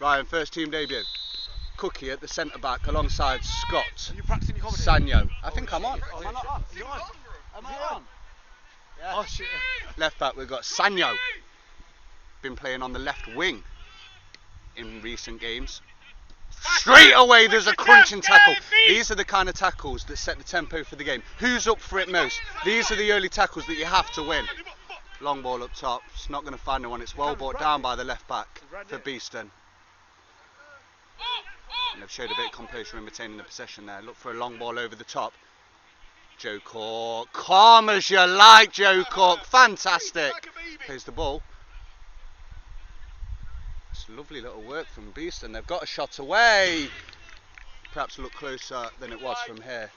Ryan, first team debut. Cookie at the centre back alongside Scott. Are you practicing your comedy? Sanyo. I think I'm on. Am I not on? You on? Am I on? Yeah. Oh shit. Left back we've got Sanyo. Been playing on the left wing in recent games. Straight away there's a crunching tackle. These are the kind of tackles that set the tempo for the game. Who's up for it most? These are the early tackles that you have to win. Long ball up top. It's not going to find anyone. It's well brought down by the left back for Beeston. And they've showed a bit of composure in retaining the possession there. Look for a long ball over the top. Joe Cork. Calm as you like, Joe Cork. Fantastic. Plays the ball. It's lovely little work from Beeston. They've got a shot away. Perhaps look closer than it was from here.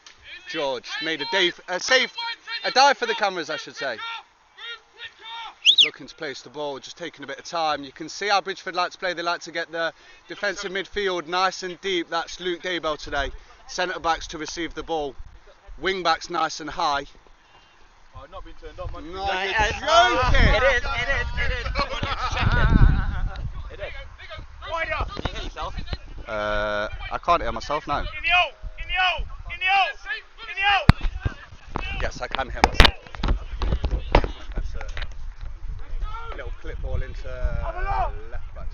George made a dive for the cameras, I should say. He's looking to place the ball, just taking a bit of time. You can see how Bridgford like to play. They like to get the defensive midfield nice and deep. That's Luke Daybell today. Centre backs to receive the ball. Wing backs nice and high. Oh, not been turned on, man. No, you're joking. It is. It is. Wide up. Can you hear yourself? I can't hear myself now. In the hole. Yes, I can hear myself. That's a little clip ball into left back.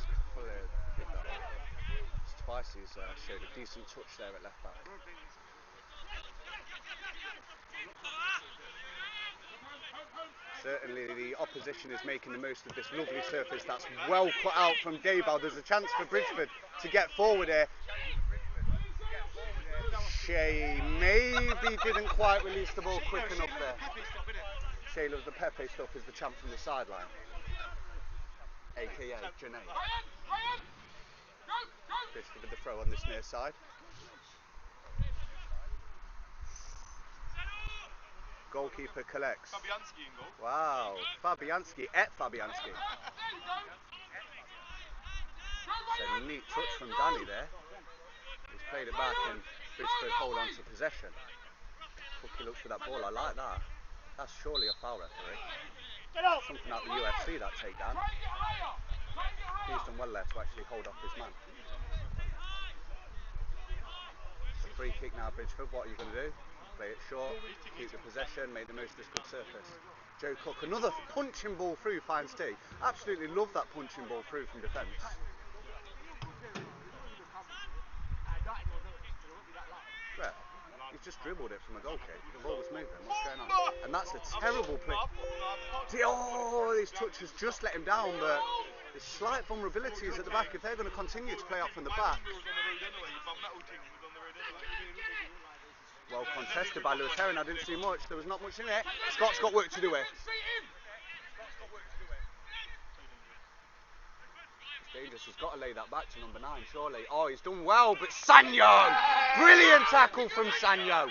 Twice he's showed a decent touch there at left back. Certainly the opposition is making the most of this lovely surface that's well cut out from Daybell. There's a chance for Bridgford to get forward here. Shea maybe didn't quite release the ball quick enough there. Shea loves the Pepe stuff is the champ from the sideline. AKA Janae. Bridgford with the throw on this near side. Goalkeeper collects. Fabianski in goal. Wow, Fabianski et Fabianski. It's a neat touch from Danny there. He's played it back and Bridgford hold on to possession. Cookie looks for that ball, I like that. That's surely a foul, referee. Something out the UFC, that takedown. He's done well there to actually hold off his man. It's a free kick now, Bridgford. What are you going to do? Play it short, keep the possession, make the most of this good surface. Joe Cook, another punching ball through, finds T. Absolutely love that punching ball through from defence. Yeah, he's just dribbled it from a goal kick. The ball was moving. What's going on? And that's a terrible play. Oh, these touches just let him down, but there's slight vulnerabilities at the back. If they're going to continue to play up from the back. Well contested by Lewis Herring. I didn't see much. There was not much in it. Scott's got work to do here. It's dangerous. He's got to lay that back to number 9, surely. Oh, he's done well, but Sanyo! Brilliant tackle from Sanyo.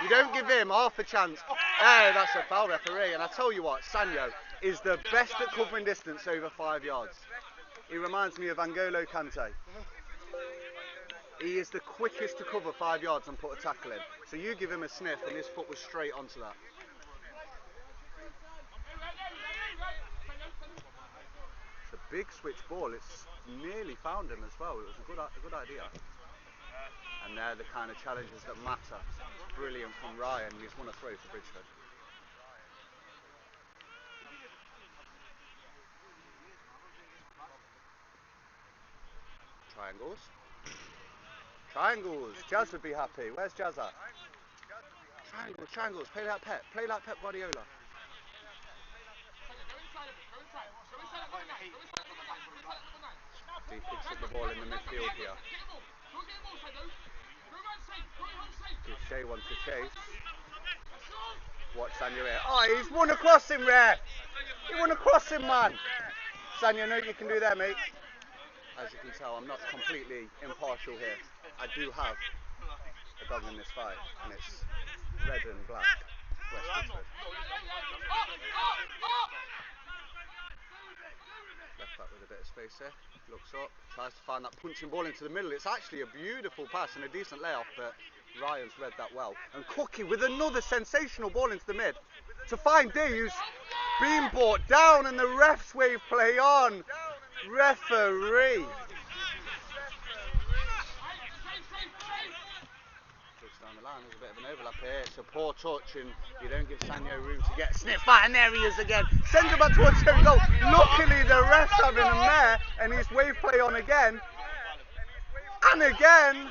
You don't give him half a chance. Hey, that's a foul, referee. And I tell you what, Sanyo is the best at covering distance over 5 yards. He reminds me of Angolo Kante. He is the quickest to cover 5 yards and put a tackle in. So you give him a sniff and his foot was straight onto that. It's a big switch ball. It's nearly found him as well. It was a good idea. And they're the kind of challenges that matter. Brilliant from Ryan. He's won a throw for Bridgford. Triangles. Triangles. Jazz would be happy. Where's Jazz at? Triangles. Play like Pep. Play like Pep Guardiola. He picks up the ball in the midfield here. Gives Shea one to chase. Watch Sanyo here. Oh, he's won across him there. He won across him, man. Sanyo, know what you can do there, mate. As you can tell, I'm not completely impartial here. I do have a dog in this fight, and it's red and black. West Bridgford. Left back with a bit of space here. Looks up, tries to find that punching ball into the middle. It's actually a beautiful pass and a decent layoff, but Ryan's read that well. And Cookie with another sensational ball into the mid to find D, who's been brought down, and the refs wave play on. Referee. Down the line, there's a bit of an overlap here. It's a poor touch, and you don't give Sanyo room to get a sniff at, and there he is again. Sends it back towards his own goal. Luckily, the ref's having him there, and he's wave play on again. And again.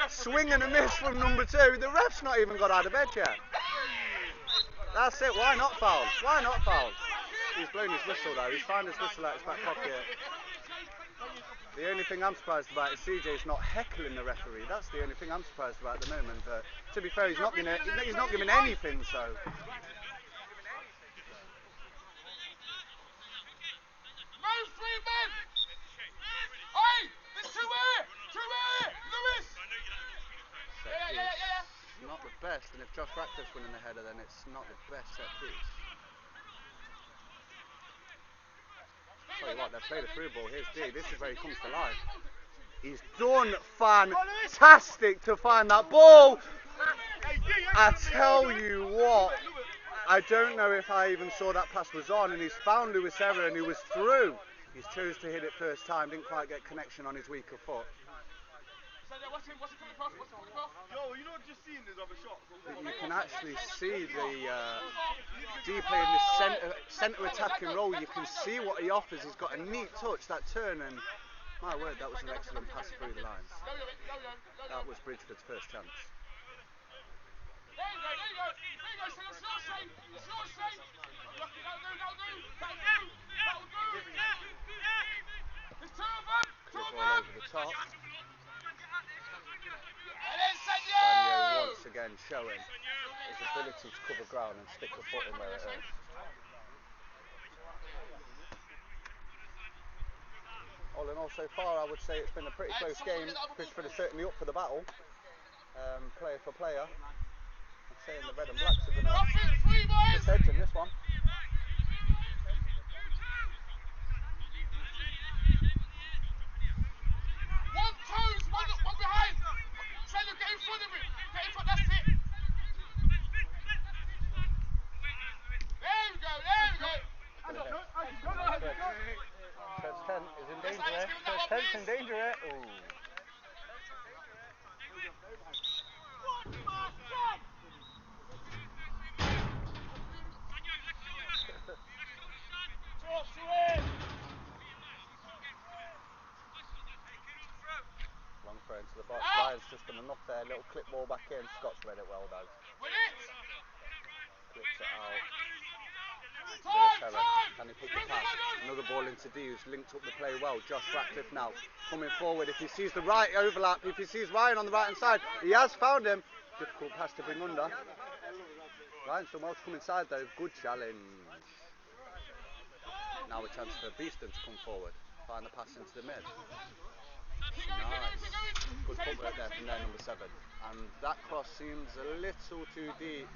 Swing and a miss from number 2. The ref's not even got out of bed yet. That's it. Why not foul? Why not foul? He's blown his whistle though. He's found his whistle out his back pocket. The only thing I'm surprised about is CJ's not heckling the referee. That's the only thing I'm surprised about at the moment. But to be fair, he's not giving anything. So. Move 3 men! Hey! There's 2 here! 2 here! Lewis! Yeah. Not the best, and if Josh Ratcliffe's winning the header, then it's not the best set piece. Tell you what, they've played a through ball. Here's D. This is where he comes to life. He's done fantastic to find that ball. I tell you what, I don't know if I even saw that pass was on, and he's found Lewis Error, and he was through. He's chose to hit it first time, didn't quite get connection on his weaker foot. Yo, you know, just seeing this other shot. You can actually see the D playing this centre attacking role. You can see what he offers. He's got a neat touch, that turn, and my word, that was an excellent pass through the lines. That was Bridgford's first chance. Good ball over the top. Sanyo once again showing his ability to cover ground and stick a foot in where it is. All in all, so far, I would say it's been a pretty close game. Bridgford is certainly up for the battle, player for player. I'm saying the red and blacks are going to push heads in this one. One behind! Sanyo, get in front of him! Get in front, that's it! There we go! First 10 is in danger here. First 10's in danger here. Ooh. Long throw into the box. Ryan's just done enough there. Little clip ball back in. Scott's read it well though. Clips it out. Can he pick the pass? Another ball into D, who's linked up the play well. Josh Ratcliffe now coming forward. If he sees the right overlap, if he sees Ryan on the right hand side, he has found him. Difficult pass to bring under. Ryan's done well to come inside though. Good challenge. Now a chance for Beeston to come forward. Find the pass into the mid. Nice. Good footwork there from their number 7. And that cross seems a little too deep.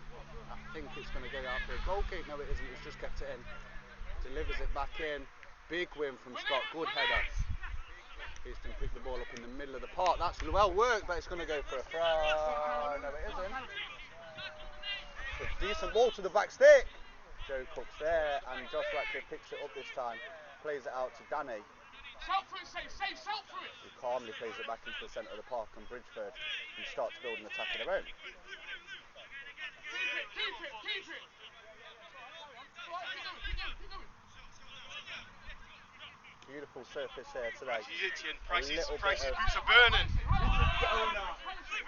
I think it's going to go out for a goal kick. No, it isn't. It's just kept it in. Delivers it back in. Big win from Scott. Good header. Beeston picked the ball up in the middle of the park. That's well worked, but it's going to go for a throw. No, it isn't. It's a decent ball to the back stick. Joe Cook's there, and Josh Ratcliffe picks it up this time. Plays it out to Danny. Shout for it, save, shout for it! He calmly plays it back into the centre of the park, and Bridgford can start to build an attack of their own. Keep it! Keep going. Beautiful surface here today. Price's A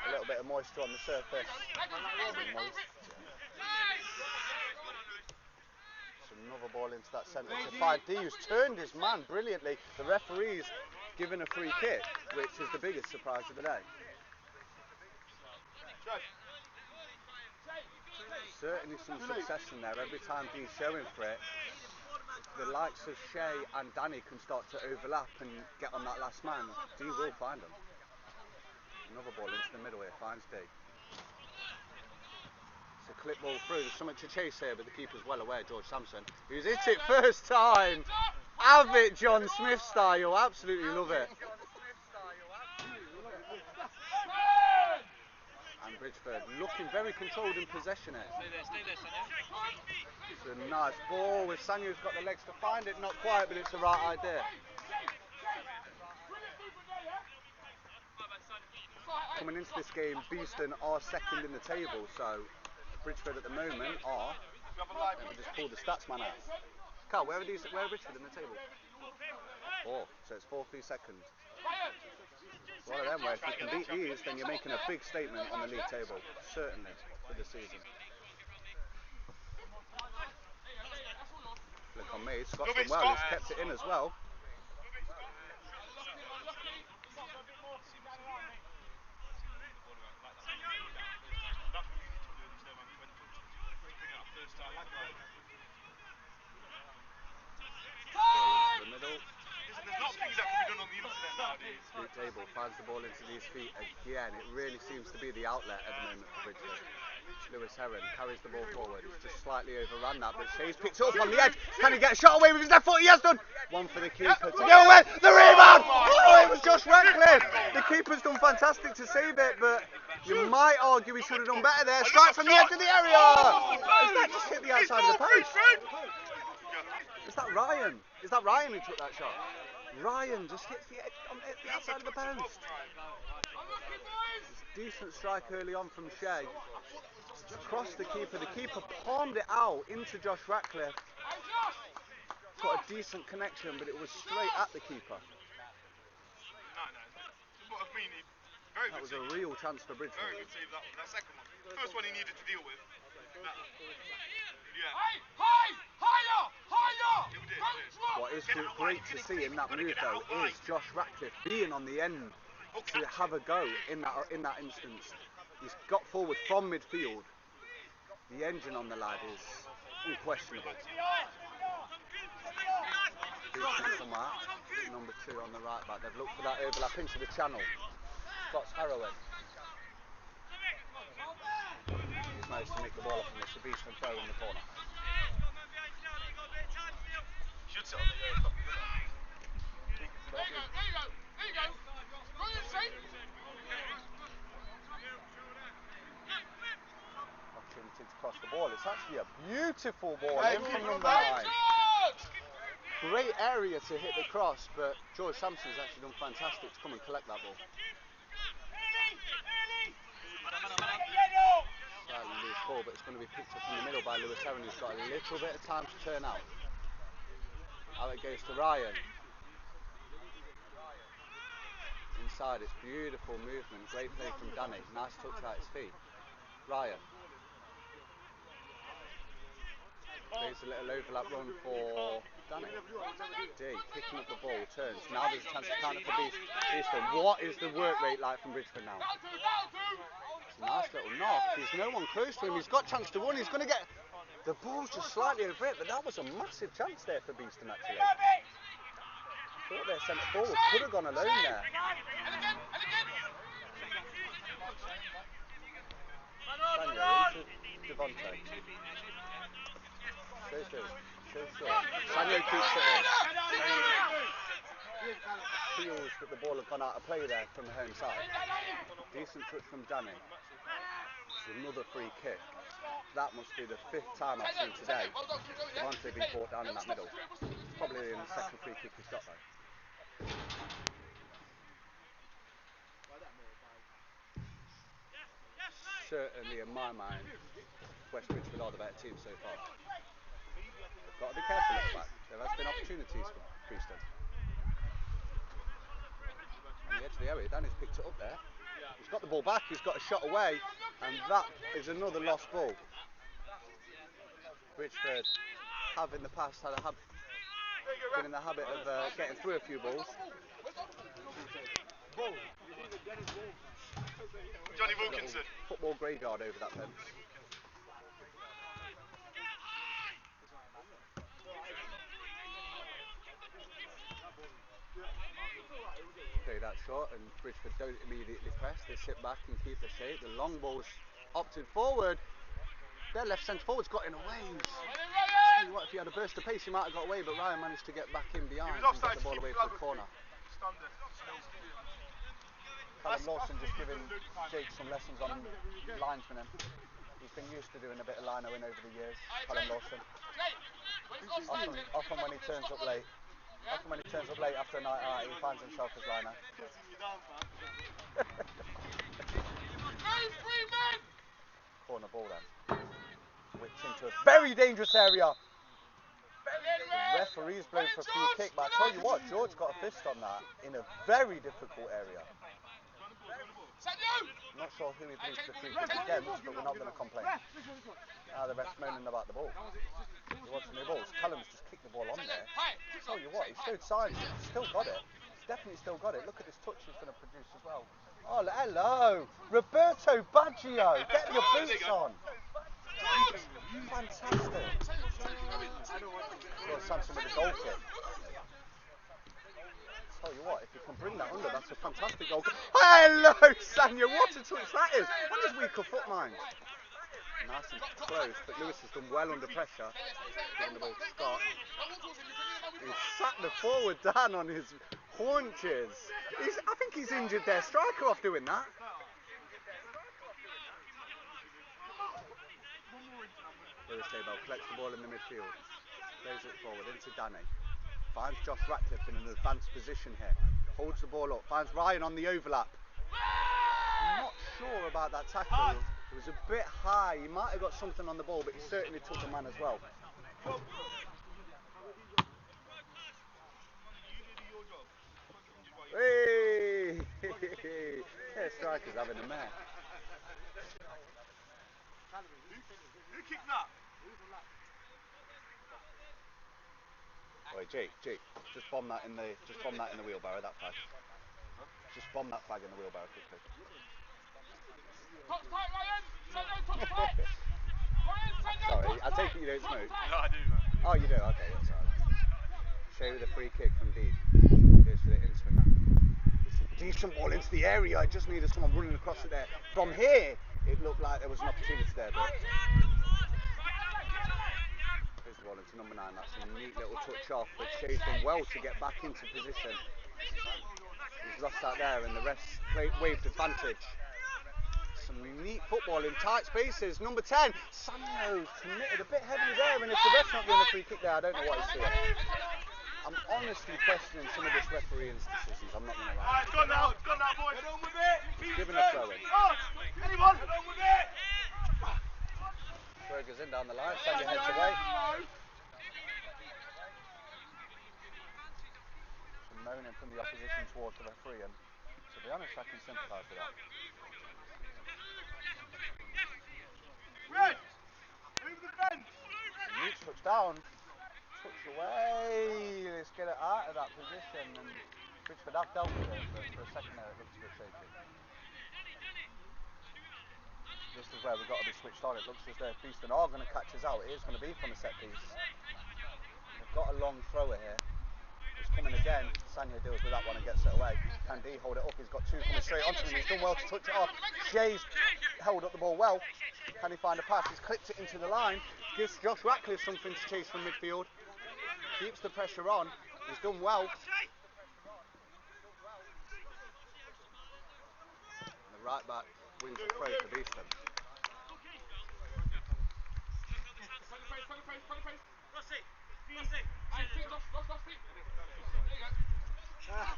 little bit of moisture on the surface. Another ball into that centre to find D, who's turned his man brilliantly. The referee's given a free kick, which is the biggest surprise of the day. Certainly some success in there. Every time D's showing for it, the likes of Shay and Danny can start to overlap and get on that last man. D will find them. Another ball into the middle here, finds D. It's a clip ball through. There's something to chase here, but the keeper's well aware, George Sampson, who's hit it first time. Have it, John Smith style. You'll absolutely love it. And Bridgford, looking very controlled in possession here. Stay there, Sanyo. It's a nice ball with Sanyo's got the legs to find it, not quite, but it's the right idea. Coming into this game, Beeston are second in the table, so Bridgford at the moment are, let me just pull the stats man out. Carl, where are Bridgford in the table? 4, so it's 4-3 second. One of them where if you can beat these, then you're making a big statement on the league table, certainly, for the season. Look on me, Scott's done well, he's kept it in as well. The middle. There's not things that can be done on the internet nowadays. League table finds the ball into these feet again. It really seems to be the outlet at the moment for Bridgford. Lewis Heron carries the ball forward. He's just slightly overrun that, but Shea's picked up on the edge. Can he get a shot away with his left foot? He has done. One for the keeper to go away. The rebound! Oh, it was Josh Ratcliffe. The keeper's done fantastic to save it, but you might argue he should have done better there. Strike from the edge of the area. Has that just hit the outside of the post? Is that Ryan? Is that Ryan who took that shot? Ryan just hits the edge on the outside of the post. Decent strike early on from Shea. Across the keeper palmed it out into Josh Ratcliffe. Got a decent connection, but it was straight at the keeper. That was a real chance for Bridgford. Very good save, that second one. First one he needed to deal with. What is great to see in that move though is Josh Ratcliffe being on the end to have a go in that instance. He's got forward from midfield. The engine on the lad is unquestionable. Number 2 on the right back. They've looked for that overlap into the channel. Scott's harrowing. He's managed to nick the ball up from this. The Beeston throw in the corner. Should sit on the There you go. Brilliant save. Opportunity to cross the ball. It's actually a beautiful ball in from number 9. Great area to hit the cross, but George Sampson's actually done fantastic to come and collect that ball. Slightly loose ball, but it's going to be picked up in the middle by Lewis Heron, who's got a little bit of time to turn out. Out it goes to Ryan. Inside, it's beautiful movement, great play from Danny. Nice touch at his feet. Ryan. Plays a little overlap run for Danny. D picking up the ball, turns. Now there's a chance to counter for Beeston. What is the work rate like from Bridgford now? It's a nice little knock. There's no one close to him. He's got a chance to run. He's going to get... The ball's just slightly over it, but that was a massive chance there for Beeston actually. Thought their centre forward could have gone alone there. Sanyo into Devontae. So. Sanyo keeps it in. Feels that the ball had gone out of play there from the home side. Decent touch from Danny. Another free kick. That must be the 5th time I've seen today Devontae being brought down in that middle. It's probably in the second free kick he's got though. Certainly in my mind, West Bridgford are the better team so far. They've got to be careful at the back. There has been opportunities for Beeston. On the edge of the area, Danny's picked it up there. He's got the ball back, he's got a shot away, and that is another lost ball. Bridgford have in the past been in the habit of getting through a few balls. Johnny Wilkinson. Football graveyard over that fence. Okay, that's short, and Bridgford don't immediately press. They sit back and keep the shape. The long ball's opted forward. Their left centre forward's got in away. Tell you what, if he had a burst of pace, he might have got away, but Ryan managed to get back in behind and get the ball away for the corner. Callum Lawson just giving Jake some lessons on linesman. He's been used to doing a bit of linoing over the years, Callum Lawson. Often when he turns up late, after a night out, he finds himself as liner. Corner ball then. Whipped into a very dangerous area. The referee's blown for a free kick, but I tell you what, George got a fist on that in a very difficult area. Not sure who he blew for the free kick against, but we're not going to complain. The ref's moaning about the ball. He wants new balls. Callum's just kicked the ball on there. I tell you what, he showed signs. He's still got it. He's definitely still got it. Look at this touch he's going to produce as well. Oh, hello! Roberto Baggio! Get your boots on! Fantastic. Well, Samson with a goal kick. Tell you what, if you can bring that under, that's a fantastic goal kick. Hello, Sanya, what a touch that is. On his weaker foot, mind. Nice and close, but Lewis has done well under pressure. Giving the ball to Scott. He's sat the forward down on his haunches. I think he's injured their striker off doing that. Lewis Daybell collects the ball in the midfield, plays it forward into Danny, finds Josh Ratcliffe in an advanced position here, holds the ball up, finds Ryan on the overlap. I'm not sure about that tackle, it was a bit high, he might have got something on the ball, but he certainly took the man as well. Hey! Yeah, striker's having a mare. Who kicked that? Wait, Jake, just bomb that in the wheelbarrow, that flag. Just bomb that flag in the wheelbarrow quickly. Top tight, Ryan! Sanyo, top tight! Ryan, Sanyo, Sorry, I top take tight! it you don't smoke. No, I do, man. Oh, you do? Okay, that's alright. Shea with a free kick from Deed. Goes for the in-swing now. It's a decent ball into the area. I just needed someone running across it there. From here, it looked like there was an opportunity there, but... Here's the ball into number 9. That's a neat little touch off, but Shea's done well to get back into position. He's lost that there, and the ref's waved advantage. Some neat football in tight spaces. Number 10, Sanyo's committed a bit heavily there, and if the ref's not giving a free kick there, I don't know what he's doing. I'm honestly questioning some of this refereeing decisions, I'm not going to lie. It's gone now, boys. Get on with it. He's given a throw in. Anyone? Get on with it. Throw goes in down the line, Sanyo heads away. Some moaning from the opposition towards the referee, and to be honest, I can sympathise with that. Red. Move the fence. Newt's touch down, touch away. Let's get it out of that position, and Bridgford have dealt with it, but for a second there it looks a bit shaky. This is where we've got to be switched on. It looks as though if Beeston are going to catch us out, it is going to be from a set piece. They've got a long thrower here. It's coming again. Sanyo deals with that one and gets it away. Can D hold it up? He's got two coming straight onto him. He's done well to touch it off. Shea's held up the ball well. Can he find a pass? He's clipped it into the line. Gives Josh Ratcliffe something to chase from midfield. Keeps the pressure on. He's done well. The right back wins the throw for Beeston.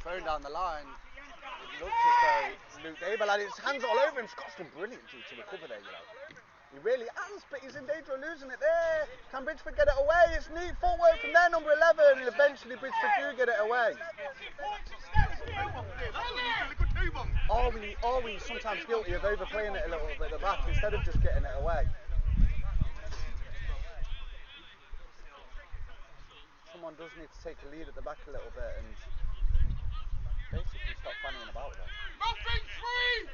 Thrown down the line. It looks as though Luke Abel had his hands all over him. Scott's done brilliantly to recover there, you know. He really has, but he's in danger of losing it there. Can Bridgford get it away? It's neat footwork from their number 11, and eventually Bridgford do get it away. Are we sometimes guilty of overplaying it a little bit at the back instead of just getting it away? Someone does need to take the lead at the back a little bit and basically stop fanning about there. Nothing free!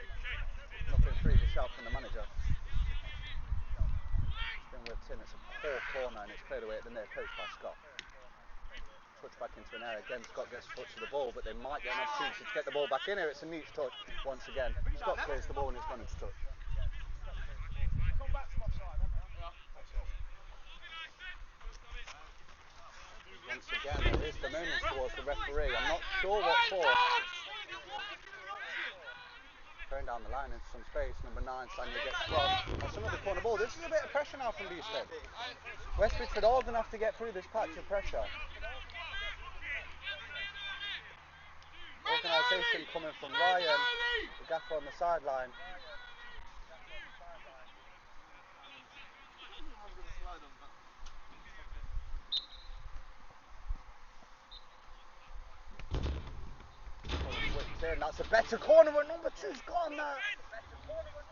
Nothing free, the shout from the manager. It's been whipped in, it's a poor corner and it's played away at the near post by Scott. Touch back into an area, again Scott gets a touch of the ball, but they might get an opportunity to get the ball back in here. It's a neat touch once again. Scott clears the ball and it's gone into touch. Once again, there is the moaning towards the referee. I'm not sure what for. going down the line into some space. Number 9, Sanya gets crossed. That's another corner ball. This is a bit of pressure now from Beeston. West Bridgford are going to have to get through this patch of pressure. Organisation coming from Ryan, the gaffer on the sideline. That's a better corner, and number 2's gone that.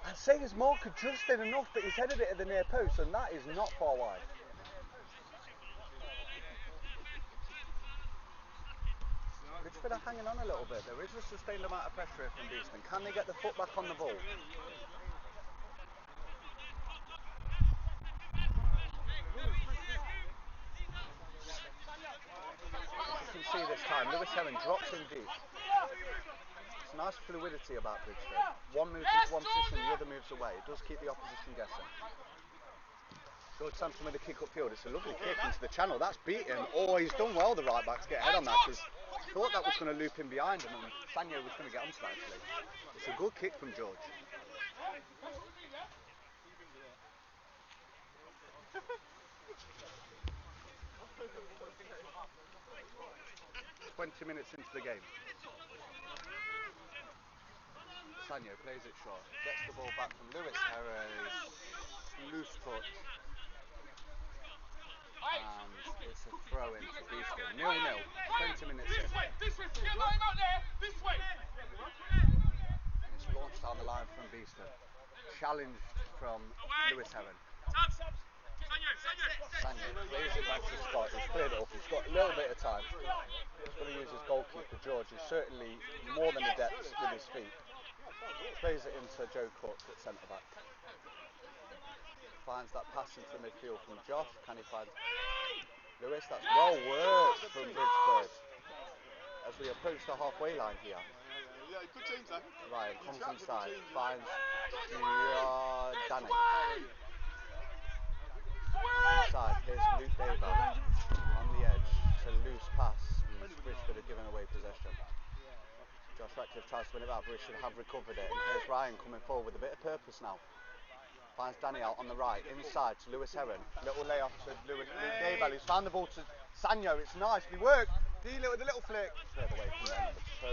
I'd say his mark adjusted enough, but he's headed it at the near post, and that is not far wide. Bridgford are hanging on a little bit. There is a sustained amount of pressure here from Beeston. Can they get the foot back on the ball? As you can see this time, Lewis Heron drops in deep. It's nice fluidity about Bridgford. One moves into one position, the other moves away. It does keep the opposition guessing. George Sampson with a kick upfield. It's a lovely kick into the channel. That's beaten. Oh, he's done well, the right back, to get ahead on that, because I thought that was going to loop in behind him, and Sanyo was going to get onto that, actually. It's a good kick from George. 20 minutes into the game. Sanyo plays it short, gets the ball back from Lewis Heron's loose touch, and it's a throw in to Beeston. 0-0, 20 minutes in. And it's launched down the line from Beeston. Challenged from Lewis Heron. Sanyo plays it back to Scott. He's cleared it up. He's got a little bit of time. He's going to use his goalkeeper, George, who's certainly more than adept with his feet. Plays it into Joe Cook at centre back. Finds that pass into the midfield from Josh. Can he find Lewis? That's well worked from Bridgford. As we approach the halfway line here. Ryan comes inside, finds Danny. Inside, here's Luke Daber on the edge. It's a loose pass, and Bridgford have given away possession. Josh Ratcliffe tries to win it out, Bridgford have recovered it, and here's Ryan coming forward with a bit of purpose now. Finds Danny out on the right, inside to Lewis Heron. Little layoff to Luke Daber, who's found the ball to Sanyo. It's nicely worked. Deal it with a little flick. Straight away from there, number 2.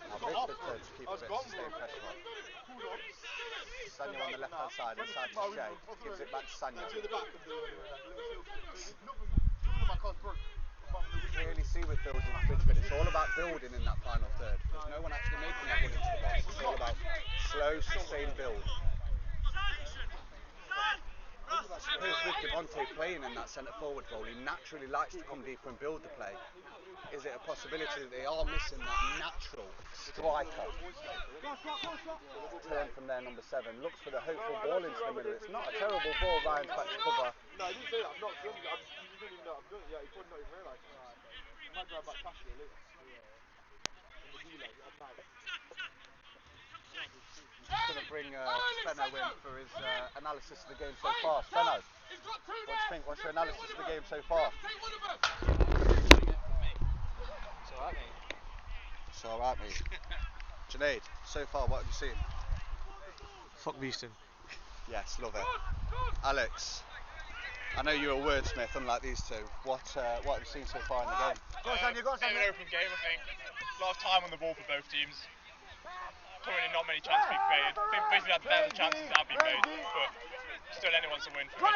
Now Bridgford turn to keep a bit of sustained pressure on. Sanyo on the left hand side, inside to Shay. Gives it back to Sanyo. Clearly see with building Bridgford, it's all about building in that final third. There's no one actually making that one into the box. It's all about slow, sustained build. I suppose with Devontae playing in that centre forward role, he naturally likes to come deeper and build the play. Is it a possibility that they are missing that natural striker? Turn from there, number 7. Looks for the hopeful ball into the middle. It's not a terrible ball, Ryan's back to cover. No, I didn't say that. I'm not doing it. You didn't even know I'm doing it. Yeah, he probably not even realised. I might drive back past you later. I'm just going to bring Spenno in for his analysis of the game so far. Spenno, what do you think? What's your analysis of the game so far? It's alright, mate. It's alright, mate. Junaid, so far, what have you seen? Fuck Beeston. Yes, love it. Alex, I know you're a wordsmith, unlike these two. What have you seen so far in the game? Bit of an open game, I think. A lot of time on the ball for both teams. Currently not many chances being created. I think Brisbane had better chances that have been made, but still anyone's a win for me.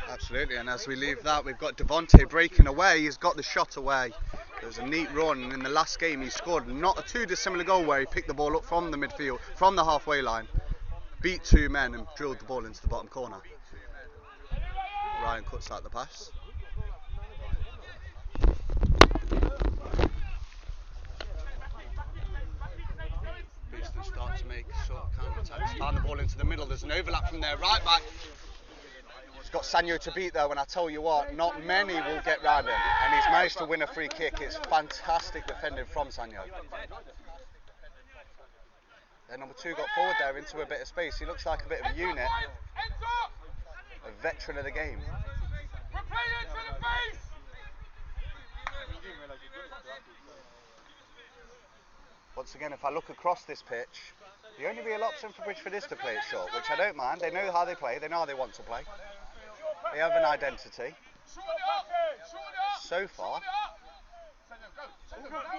Absolutely, and as we leave that, we've got Devontae breaking away. He's got the shot away. There's a neat run, and in the last game he scored not a too dissimilar goal where he picked the ball up from the midfield, from the halfway line, beat 2 men and drilled the ball into the bottom corner. Ryan cuts out the pass. Beeston start to make sort of counter-attacks. Found the ball into the middle. There's an overlap from there. Right back. He's got Sanyo to beat though, and I tell you what, not many will get round him. And he's managed to win a free kick. It's fantastic defending from Sanyo. Then number 2 got forward there into a bit of space. He looks like a bit of a unit. A veteran of the game. Once again, if I look across this pitch, the only real option for Bridgford is to play it short, which I don't mind. They know how they play, they know how they want to play. They have an identity. So far,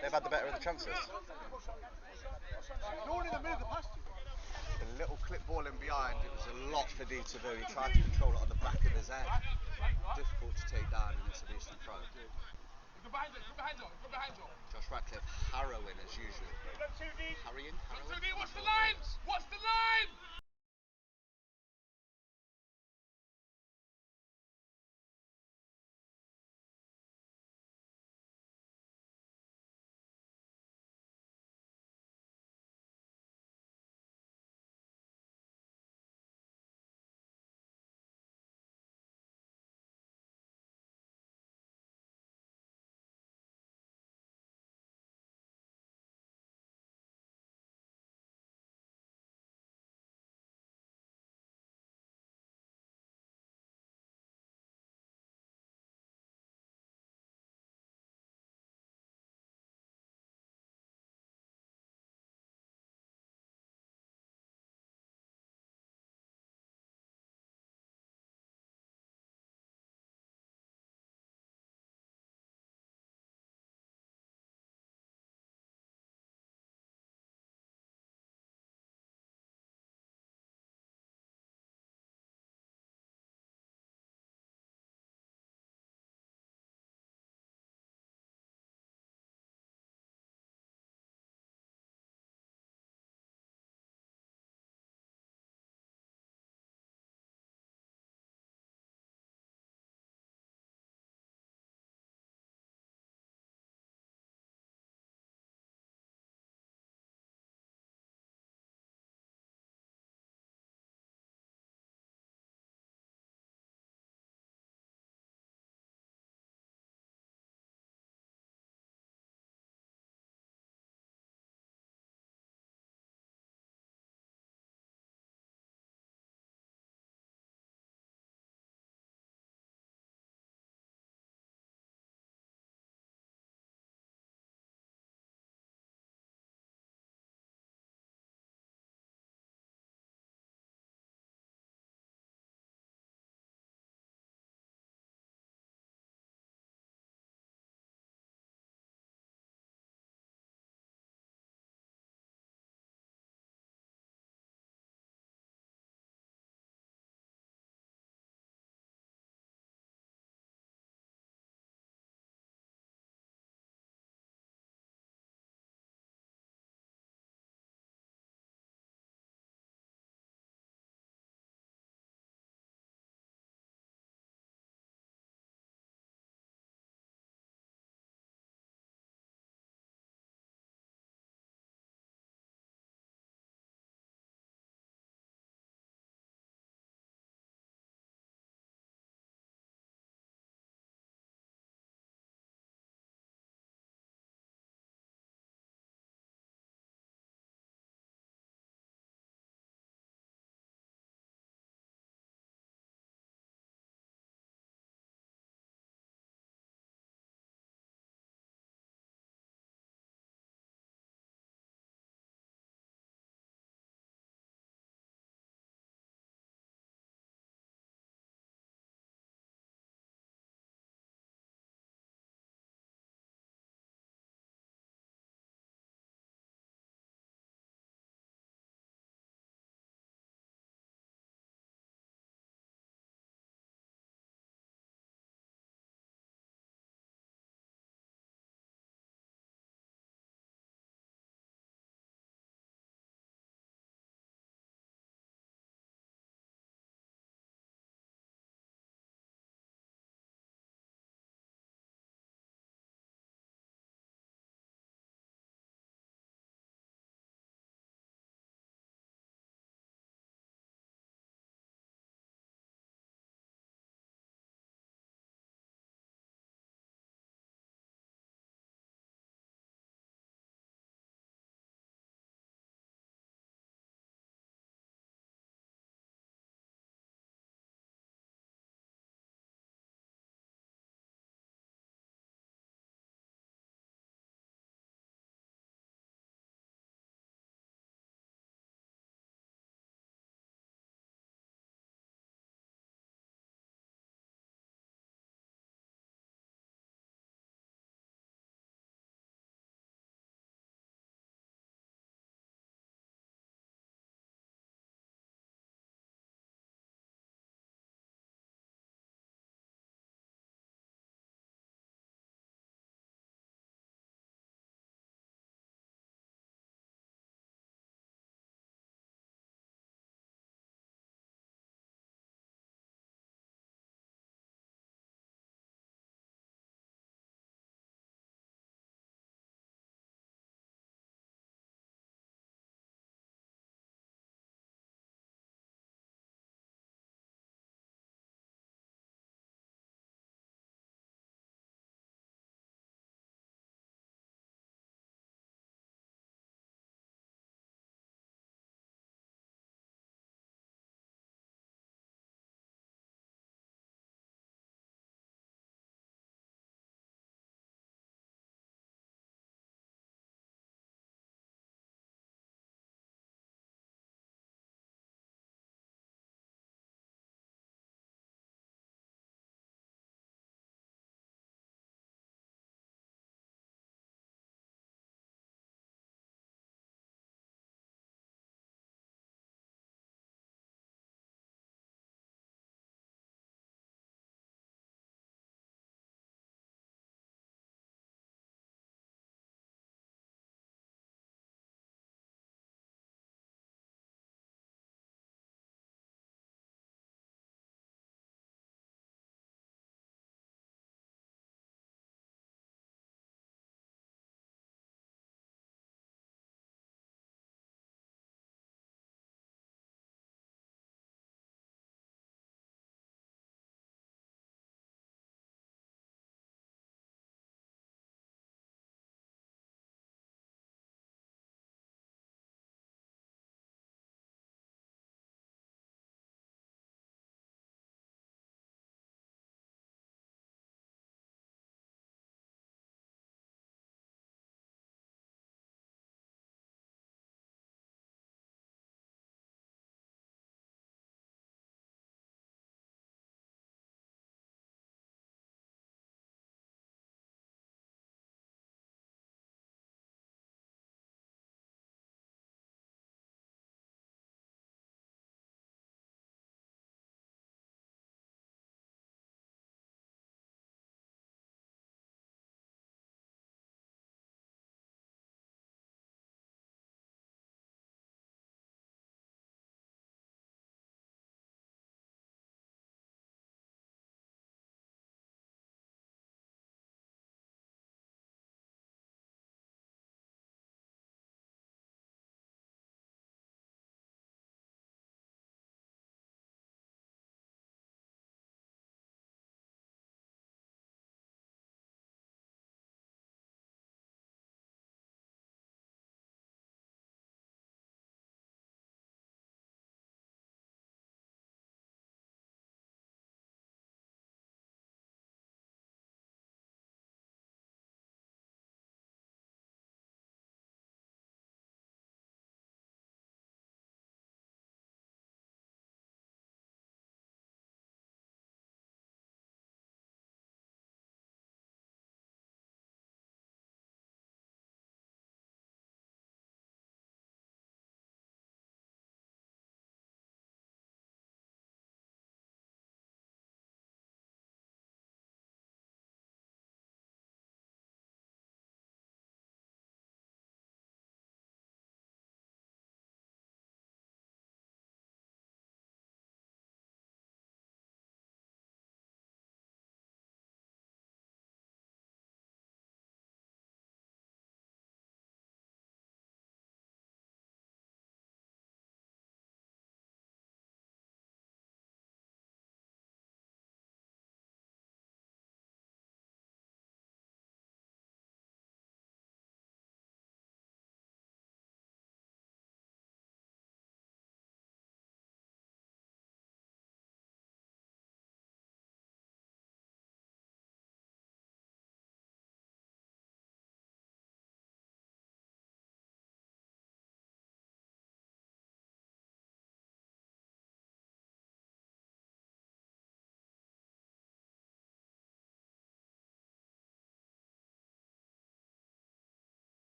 they've had the better of the chances. The little clip ball in behind, it was a lot for D to do. He tried to control it on the back of his head. Difficult to take down, and it's a Beeston throw. Josh Ratcliffe harrowing as usual. Harrying? What's the line? What's the line?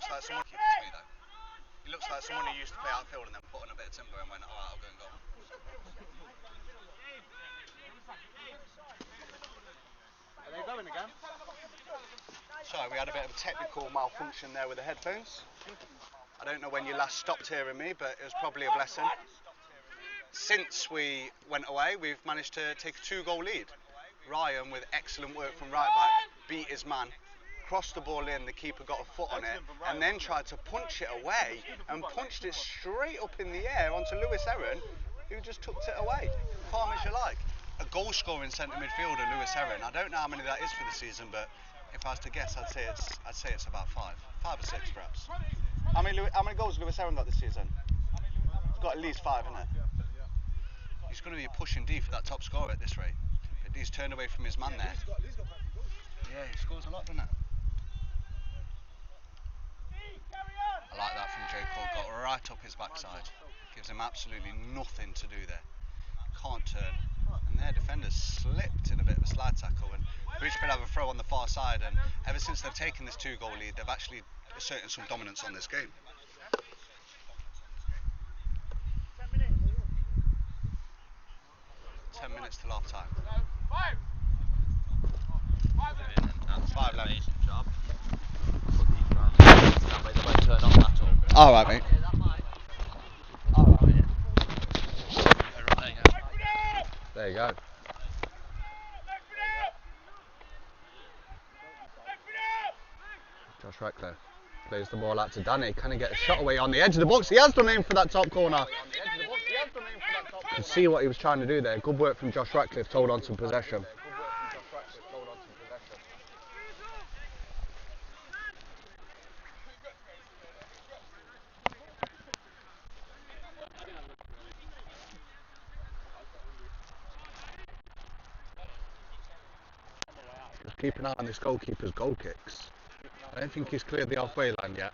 looks like someone to me though. He looks like someone who used to play outfield and then put on a bit of timber and went, alright, I'll go and goal. Are they going again? Sorry, we had a bit of a technical malfunction there with the headphones. I don't know when you last stopped hearing me, but it was probably a blessing. Since we went away, we've managed to take a 2-goal lead. Ryan, with excellent work from right back, beat his man, crossed the ball in, the keeper got a foot on it, and then tried to punch it away, and punched it straight up in the air onto Lewis Heron, who just tucked it away. Calm as you like. A goal-scoring centre midfielder, Lewis Heron. I don't know how many that is for the season, but if I was to guess, I'd say it's about 5 or 6 perhaps. How many goals has Lewis Heron got this season? He's got at least 5, hasn't it? He's going to be pushing D for that top scorer at this rate. But he's turned away from his man there. Yeah, he scores a lot, doesn't it? I like that from Jacob. Got right up his backside. Gives him absolutely nothing to do there. Can't turn. And their defenders slipped in a bit of a slide tackle. And Bridgford have a throw on the far side. And ever since they've taken this 2-goal lead, they've actually asserted some dominance on this game. 10 minutes till half time. 5 left. Job. That way they won't turn off at all. Alright, mate. There you go. Josh Ratcliffe plays the ball out to Danny. Can he get a shot away on the edge of the box? He has done aim for that top corner. You can see what he was trying to do there. Good work from Josh Ratcliffe to hold on to possession. Just keep an eye on this goalkeeper's goal kicks. I don't think he's cleared the halfway line yet.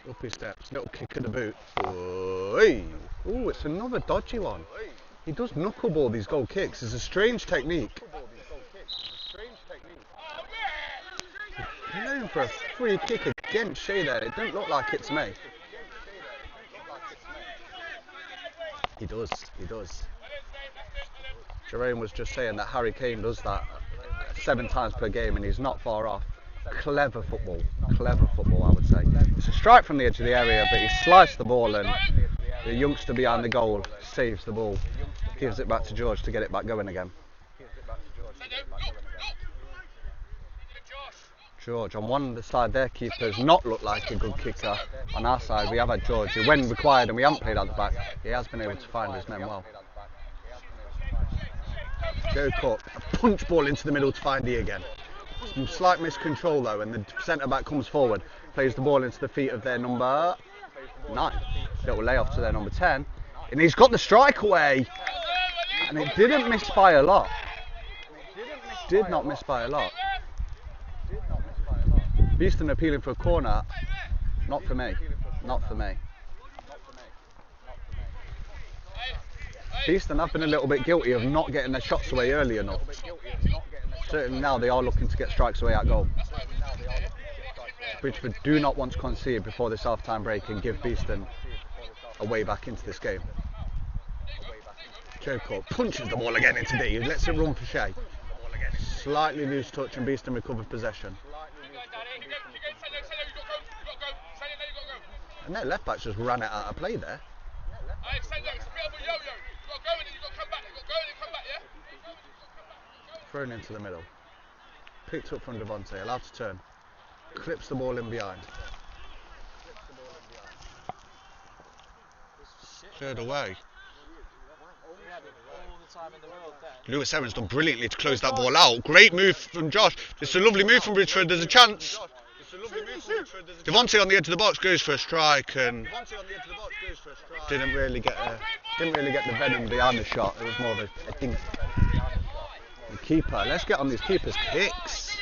Up his steps, little kick of the boot. Ooh, it's another dodgy one. He does knuckleball these goal kicks. It's a strange technique. He's known for a free kick against Shea there. It don't look like it's me. He does. Jerome was just saying that Harry Kane does that 7 times per game and he's not far off. Clever football, I would say. It's a strike from the edge of the area, but he sliced the ball and the youngster behind the goal saves the ball, gives it back to George to get it back going again. George, on one side their keeper's not looked like a good kicker. On our side we have had George, who when required and we haven't played out the back, he has been able to find his men well. Joe Cook, a punch ball into the middle to find D again. Some slight miscontrol though, and the centre back comes forward, plays the ball into the feet of their number 9. Little layoff to their number 10, and he's got the strike away, and it didn't miss by a lot. Did not miss by a lot. Beeston appealing for a corner, not for me. Beeston have been a little bit guilty of not getting their shots away early enough. Certainly now they are looking to get strikes away at goal. Bridgford do not want to concede before this half-time break and give Beeston a way back into this game. Jacob punches the ball again into D, lets it run for Shea. Slightly loose touch and Beeston recovered possession. And their left back just ran it out of play there. Thrown into the middle. Picked up from Devontae, allowed to turn. Clips the ball in behind. Cleared away. Lewis Heron's done brilliantly to close that ball out. Great move from Josh. It's a lovely move from Bridgford. There's a chance. Devontae on the edge of the box goes for a strike and didn't really get the venom behind the shot. It was more of a dink. The keeper. Let's get on these keepers' kicks.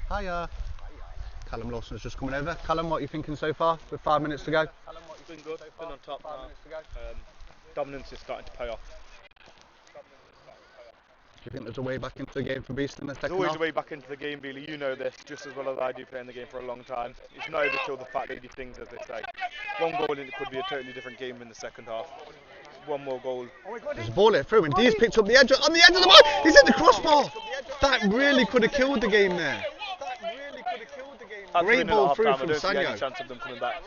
Hiya. Callum Lawson's just coming over. Callum, what are you thinking so far with 5 minutes to go? It's been good, been on top now. dominance is starting to pay off. Do you think there's a way back into the game for Beeston in the There's second always half? a way back into the game, Billy. You know this just as well as I do, playing the game for a long time. It's not over till the fat lady sings, as they say. One goal and it could be a totally different game in the second half. One more goal. There's a ball here through, and Dee's picked up the edge on the edge of the ball. He's hit the crossbar. That really could have killed the game there. Great ball through from I don't see any Sanyo. chance of them coming back.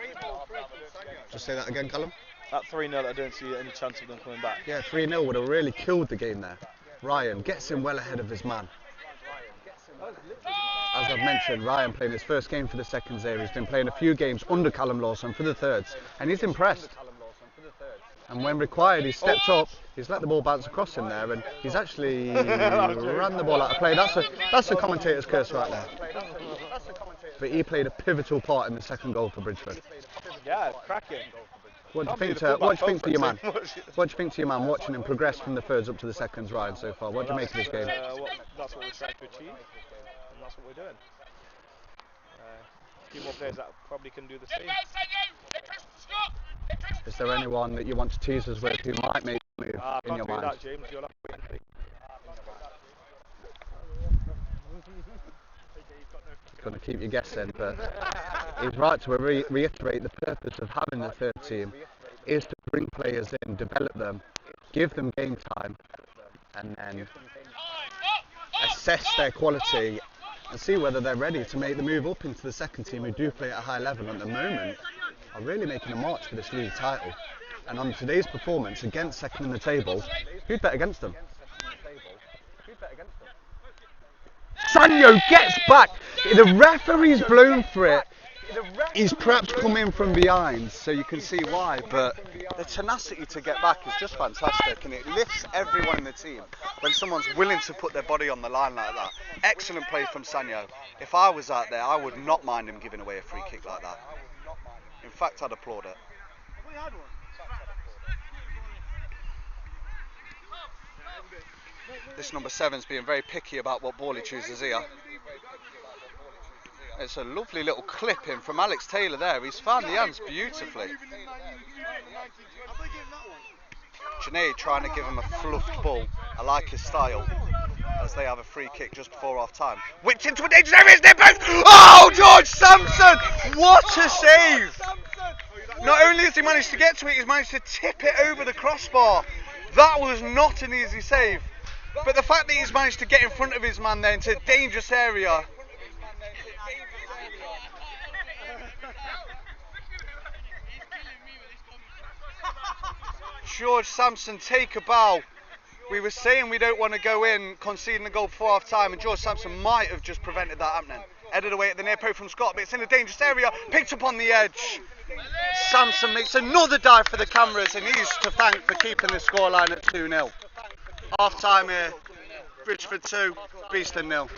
Just say that again, Callum. At 3-0, I don't see any chance of them coming back. Yeah, 3-0 would have really killed the game there. Ryan gets him well ahead of his man. As I've mentioned, Ryan playing his first game for the seconds there. He's been playing a few games under Callum Lawson for the thirds, and he's impressed. And when required, he's stepped up, he's let the ball bounce across him there, and he's actually ran the ball out of play. That's a commentator's curse right there. But he played a pivotal part in the second goal for Bridgford. Yeah, it's cracking. What do you think to your man? What do you think to your man watching him progress from the thirds up to the seconds, Ryan, so far? What do you make of this game? That's what we're trying to achieve, and that's what we're doing. A few more players that probably can do the same. Is there anyone that you want to tease us with who might make a move in your mind? That, James. You'll have to wait and see. Going to keep you guessing, but he's right to reiterate the purpose of having the third team is to bring players in, develop them, give them game time, and then assess their quality and see whether they're ready to make the move up into the second team, who do play at a high level at the moment, are really making a march for this league title. And on today's performance against second in the table, who'd bet against them? Sanyo gets back. The referee's blown for it. He's perhaps come in from behind, so you can see why, but the tenacity to get back is just fantastic, and it lifts everyone in the team when someone's willing to put their body on the line like that. Excellent play from Sanyo. If I was out there, I would not mind him giving away a free kick like that. In fact, I'd applaud it. This number 7's being very picky about what ball he chooses here. It's a lovely little clip in from Alex Taylor there. He's found the hands beautifully. Junaid trying to give him a fluffed ball. I like his style, as they have a free kick just before half time. Whipped into a dangerous area, nippers! Oh, George Sampson! What a save! Not only has he managed to get to it, he's managed to tip it over the crossbar. That was not an easy save. But the fact that he's managed to get in front of his man there into a dangerous area. George Sampson, take a bow. We were saying we don't want to go in conceding a goal before half time, and George Sampson might have just prevented that happening. Headed away at the near post from Scott, but it's in a dangerous area, picked up on the edge. Sampson makes another dive for the cameras, and he's to thank for keeping the scoreline at 2-0. Half time here, Bridgford 2, Beeston 0.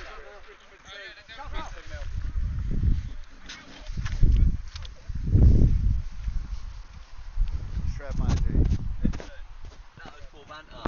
Shred my G. That was full banter.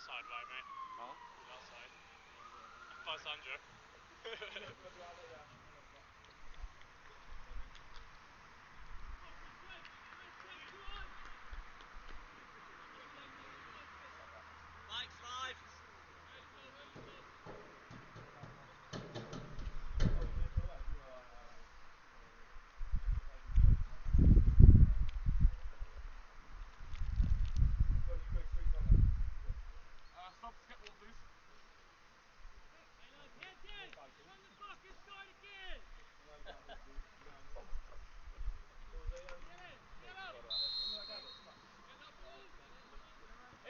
outside, right, mate? Huh? He was outside. By Sandro. Mike's live. Stop, get ball, please.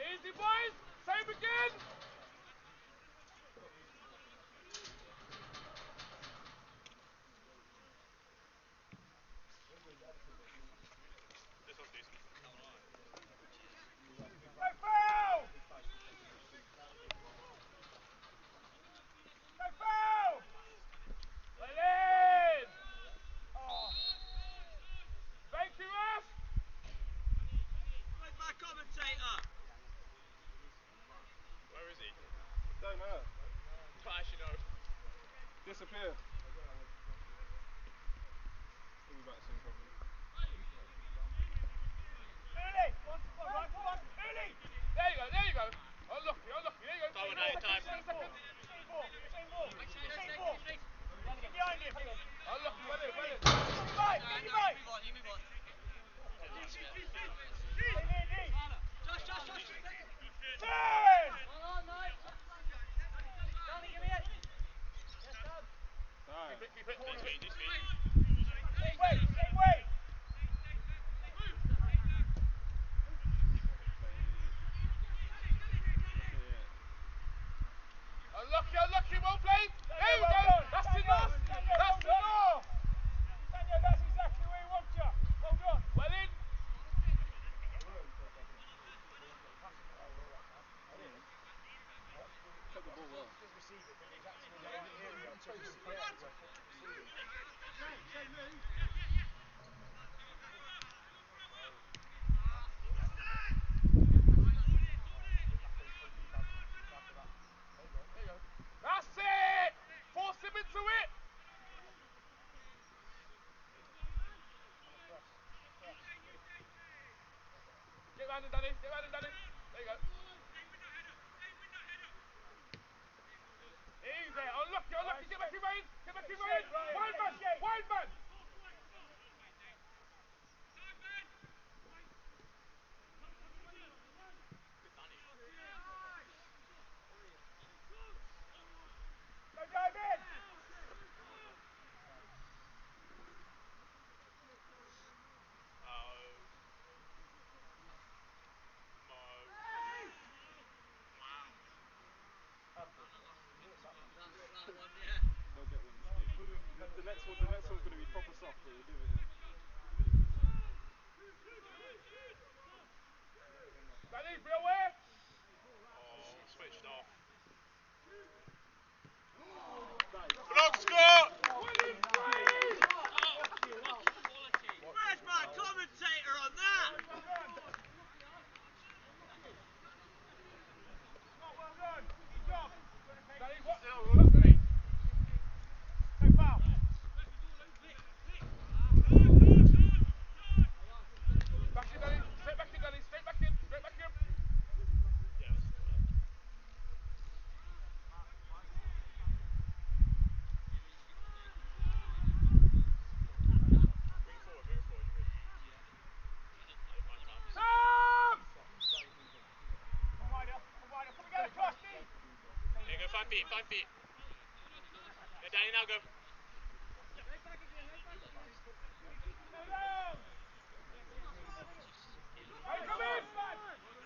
Easy, boys. Same again. This one's decent. Go foul. Go foul. Well in. Oh. Thank you, ref. Where's my commentator? Where is he? Don't know. Don't actually know. Disappeared. He'll be back soon probably. Early. One, right, one. Early. There you go, there you go. Unlucky, unlucky. There you go. Time, mate, time. Same ball. Same ball. Same ball. Same ball. Get behind you. Unlucky, well in, well in. Give me right, give me right. You move on. Josh. Turn. Time. Keep it. This way. Same way. Unlucky, well played. There you go. That's enough. That's enough. Daniel, that's exactly where he wants you. Well done. Well in. Kept the ball well. There you go. That's it. Force him into it. Get round him, Danny. There you go. Easy. Unlucky. Get back in range. Wide man. Go dive in. That one, yeah. They'll get one this game. The next one's going to be proper soft, but we'll give it in. Danny, be aware. Oh, switched off. Nice. Score! Where's my commentator on that? Well done. Good job. Danny, what? Look, Danny. No foul. Back in, Danny. Straight back in. Yeah, that's all right. Bring it forward, you're good. I didn't mind time. Sam! Come wider. Come together, Josh. Here, go 5 feet. Yeah, Danny, now go. Down. Hey, come in.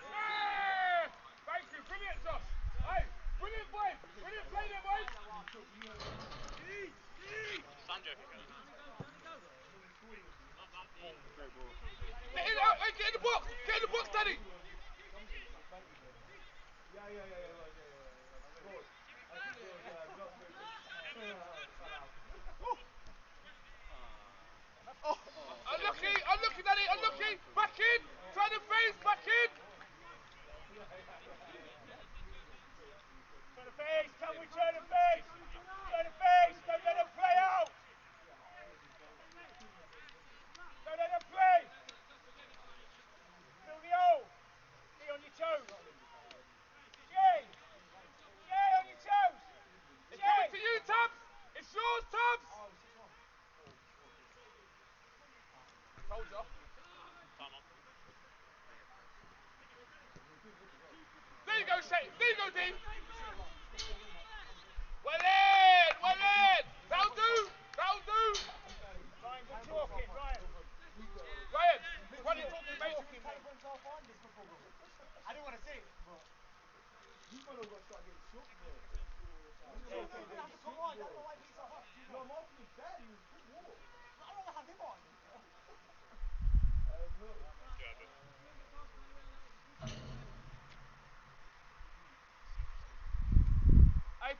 Yeah! Thank you. Brilliant, Josh. Hey, brilliant, boys. Brilliant play there, boys. Sandro, if you can. Great ball. Get in, out. Hey, get in the box. Danny. Hey,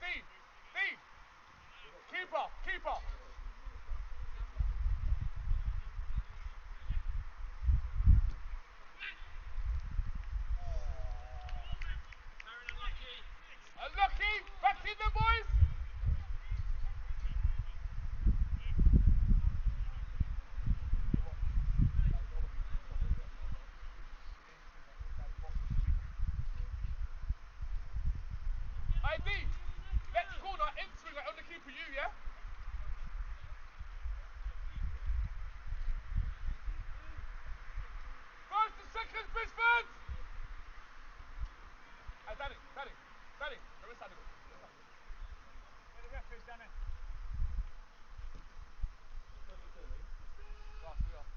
D! Keeper! Unlucky! Back in the boys! ID! Next corner, in swing on the keeper, you, yeah? First and second, Bridgford! Hey, Danny, go inside the goal. Where the ref is, Danny? Pass me off.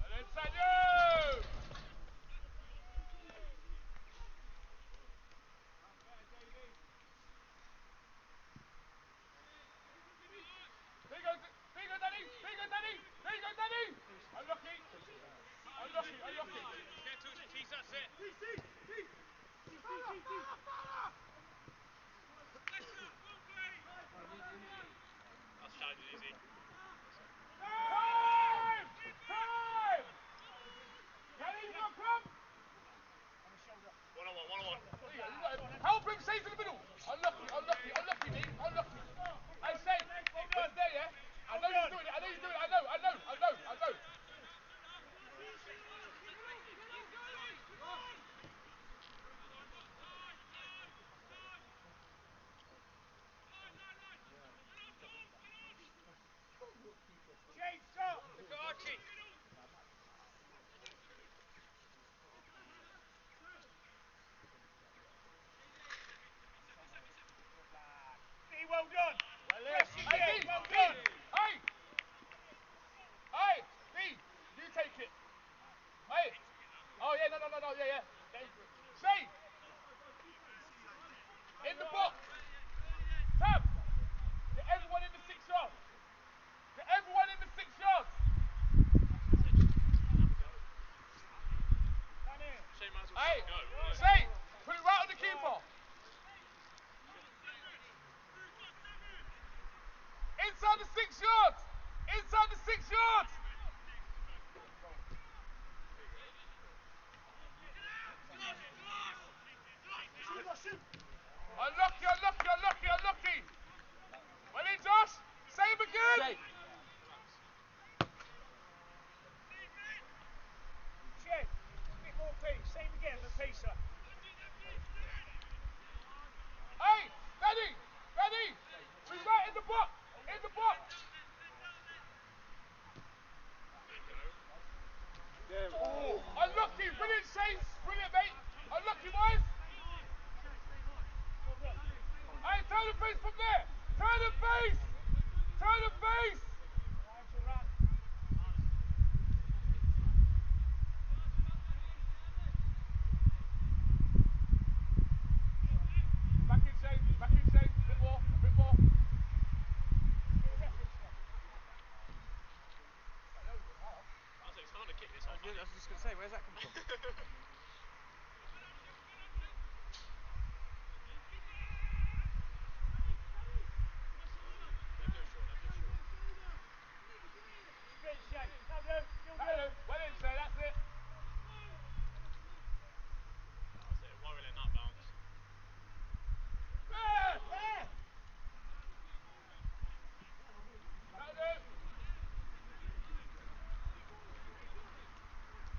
And inside you! Danny! Unlucky! Get touch, Keith, that's it. That's challenging easy. Time! Danny, you got come? One on one. Help him, stays in the middle. Unlucky, mate. Unlucky. I say, it's there, yeah? I know he's doing it. I know. Jay, stop! Look at Archie. Well done. Well done. Hey, D, you take it. Hey. Oh yeah, no, yeah. Say. In the box. Tab. Get everyone in the 6 yards. Shane might as well Hey, go. say, put it right on the keeper. Inside the 6 yards. Unlucky. Well in, Josh. Save again. Shay, a bit more pace. Same again, the pacer. Hey, Danny. Be right in the box. Unlucky, brilliant saves. Brilliant, mate. Unlucky, boys. Hey, turn the face from there. Turn the face. Back in Shane. A bit more. I was like, it's hard to kick this off. I was just going to say, where's that come from? Well in, sir, that's it. That's it. Why will it not bounce? There.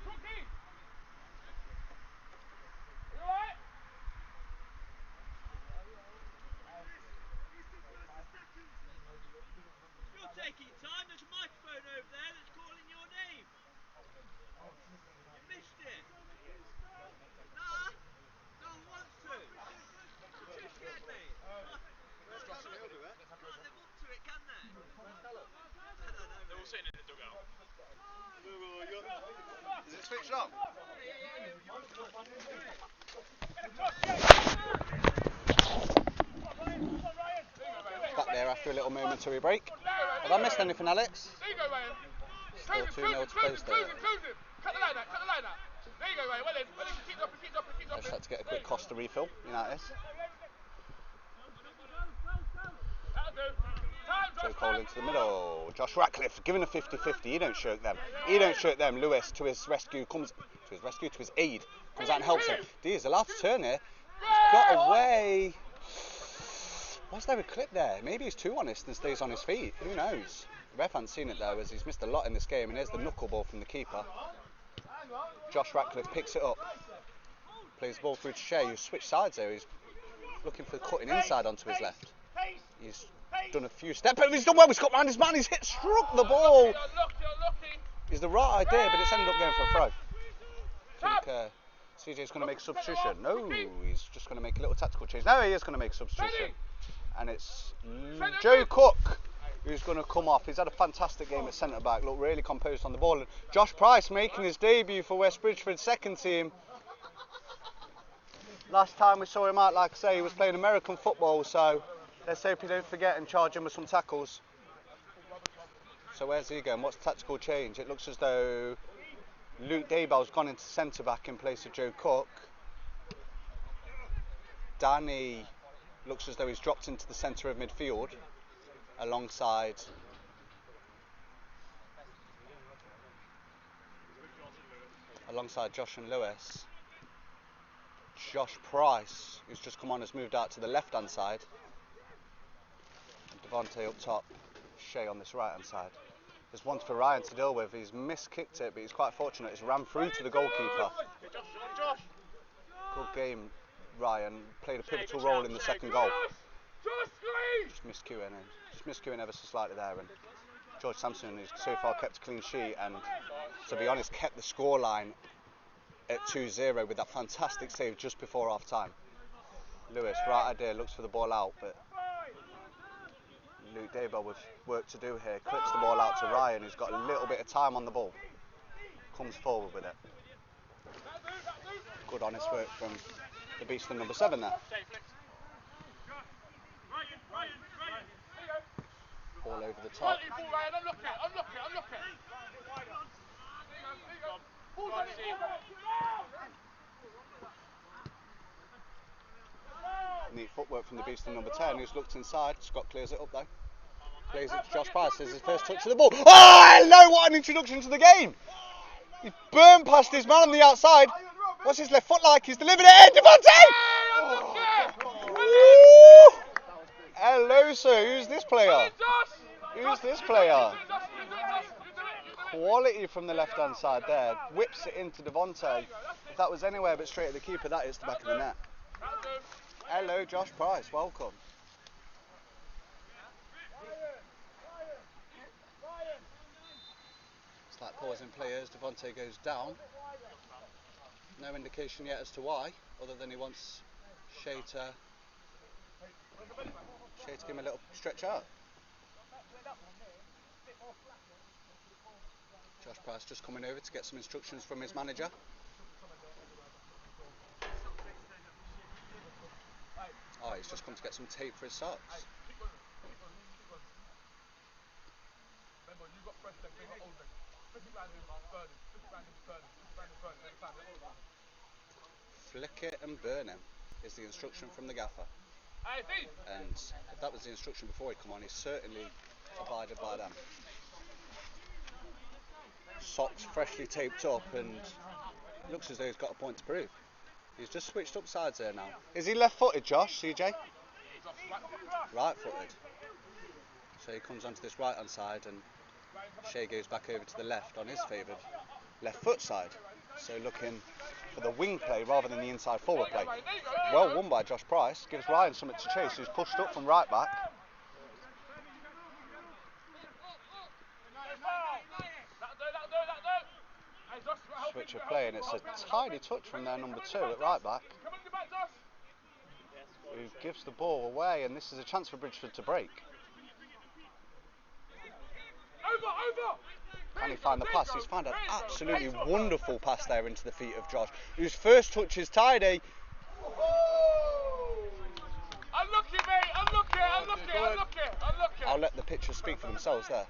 Cookie. switched on. Back there after a little momentary break. Have I missed anything, Alex? There you go, Ryan. Still 2-0 to close there. Close him. Cut the line out, cut the line out. There you go, Ryan. Well then, keep dropping, keep dropping, keep I just dropping. had to get a quick Costa refill, United. Joe Cole into the middle. Josh Ratcliffe giving a 50-50. He don't shirk them. He don't shirk them. Lewis to his rescue, to his aid. Comes out and helps him. D is allowed to turn here. He's got away. Was there a clip there? Maybe he's too honest and stays on his feet. Who knows? The ref hasn't seen it though, as he's missed a lot in this game. And here's the knuckleball from the keeper. Josh Ratcliffe picks it up. Plays the ball through to Shea, who's switched sides there. He's looking for cutting inside onto his left. He's done a few steps, but he's done well. He's got round his man. He's struck the ball. It's the right idea, but it's ended up going for a throw. I think CJ's going to make a substitution. No, he's just going to make a little tactical change. No, he is going to make a substitution. And it's Joe Cook who's going to come off. He's had a fantastic game at centre-back. Looked really composed on the ball. And Josh Price making his debut for West Bridgford's second team. Last time we saw him out, like I say, he was playing American football, so let's hope he don't forget and charge him with some tackles. So where's he going? What's the tactical change? It looks as though Luke Daybell's gone into centre-back in place of Joe Cook. Danny looks as though he's dropped into the centre of midfield alongside Josh and Lewis. Josh Price, who's just come on, has moved out to the left-hand side. And Devontae up top, Shea on this right-hand side. There's one for Ryan to deal with. He's miskicked it, but he's quite fortunate. He's ran through to the goalkeeper. Good game, Ryan. Played a pivotal role in the second goal. Just miscuing ever so slightly there. And George Sampson, who's so far kept a clean sheet and, to be honest, kept the scoreline at 2-0 with that fantastic save just before half time. Lewis, right idea, looks for the ball out, but Luke Daybell with work to do here. Clips the ball out to Ryan, who's got a little bit of time on the ball. Comes forward with it. Good honest work from the Beeston number 7 there. Ball over the top. Neat footwork from the Beeston number 10, who's looked inside. Scott clears it up though. Plays it to Josh Price as his first touch of the ball. Oh, hello, what an introduction to the game. He's burned past his man on the outside. What's his left foot like? He's delivered it in. Devontae! Oh. Hello, sir. Who's this player? Who's this player? Quality from the left-hand side there. Whips it into Devontae. If that was anywhere but straight at the keeper, that is the back of the net. Hello, Josh Price. Welcome. It's like pausing players. Devontae goes down. No indication yet as to why, other than he wants Shea to give him a little stretch out. Josh Price just coming over to get some instructions from his manager. Oh, he's just come to get some tape for his socks. Flick it and burn him is the instruction from the gaffer. And if that was the instruction before he come on, he certainly abided by them. Socks freshly taped up, and looks as though he's got a point to prove. He's just switched up sides there now. Is he left-footed, Josh, CJ? Right-footed. So he comes onto this right-hand side, and Shea goes back over to the left on his favoured left foot side. So looking for the wing play rather than the inside forward play. Well won by Josh Price. Gives Ryan something to chase, who's pushed up from right back. Switch of play, and it's a tiny touch from their number 2 at right back, who gives the ball away, and this is a chance for Bridgford to break. Can he find the pass? He's found an absolutely wonderful pass there into the feet of Josh, whose first touch is tidy. Unlucky, mate. Unlucky. I'll let the pictures speak for themselves there.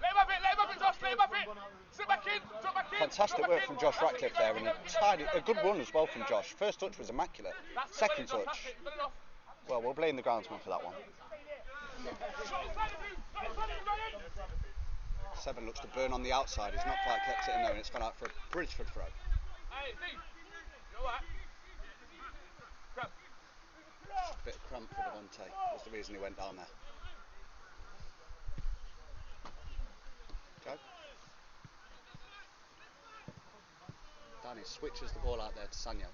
Let him have it, Josh. Let him have it. Sit back in. Drop back in. Fantastic work from Josh Ratcliffe there, and a good run as well from Josh. First touch was immaculate. Second touch, well, we'll blame the groundsman for that one. Seven looks to burn on the outside. He's not quite kept it in there, and it's gone out for a Bridgford throw. Hey, Steve. You alright? Bit of cramp for Devontae was the reason he went down there. Go. Danny switches the ball out there to Sanyo.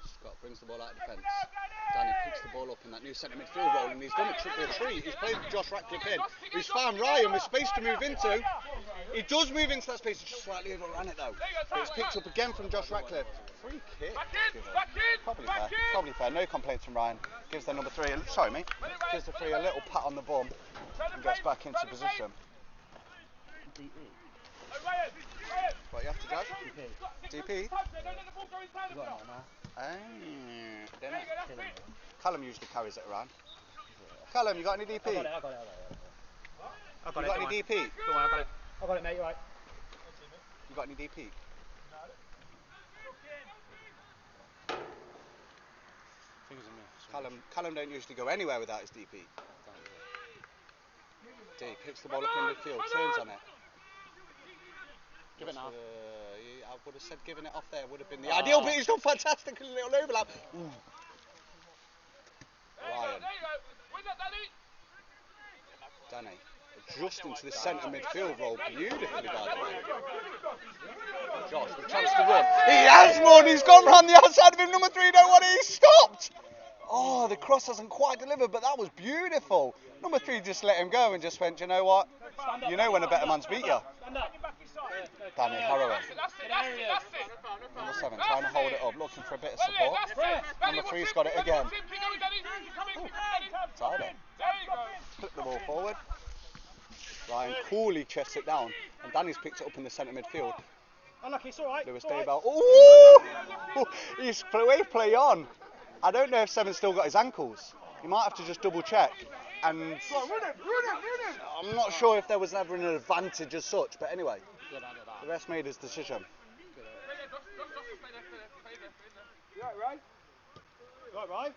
Scott brings the ball out of defence. Danny picks the ball up in that new centre midfield role, and he's done a trick with a tree. He's played Josh Ratcliffe in. He's found Ryan with space to move into. He does move into that space, he just slightly overran it though. But it's picked up again from Josh Ratcliffe. Free kick. Probably fair. No complaints from Ryan. Gives their number 3, sorry mate, gives the 3 a little pat on the bum and gets back into position. What you have to judge? DP? Callum usually carries it around. Callum, you got any DP? I got it. You got any DP? Don't worry, I got it, mate, you're right. You got any DP? Callum don't usually go anywhere without his DP. D picks the ball up in midfield, turns on it. Give it now. I would have said giving it off there would have been the ideal, but he's done fantastic. A little overlap. Ooh. Ryan. Danny. Just into the centre midfield role, beautifully by the way. Josh with a chance to run. He has run, he's gone round the outside of him, number 3, don't want it, he's stopped! Oh, the cross hasn't quite delivered, but that was beautiful. Number 3 just let him go and just went, you know what? You know when a better man's beat you. Danny Harrowing. Number 7 trying to hold it up, looking for a bit of support. Number 3's got it again. Tied it. Flip the ball forward. Ryan coolly chests it down, and Danny's picked it up in the centre midfield. Unlucky, it's alright. Lewis Daybell. Ooh! He's play on. I don't know if Seven's still got his ankles. He might have to just double check. And I'm not sure if there was ever an advantage as such, but anyway, the rest made his decision. You alright, Ray? You alright, Ray?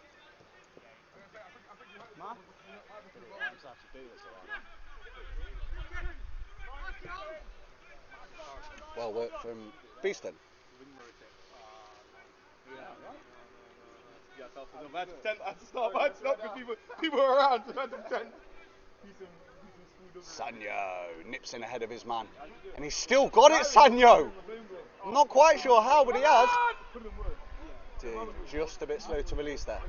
Well worked from Beeston. People are around. Sanyo nips in ahead of his man, and he's still got it, Sanyo. I'm not quite sure how, but he has. Just a bit slow to release there.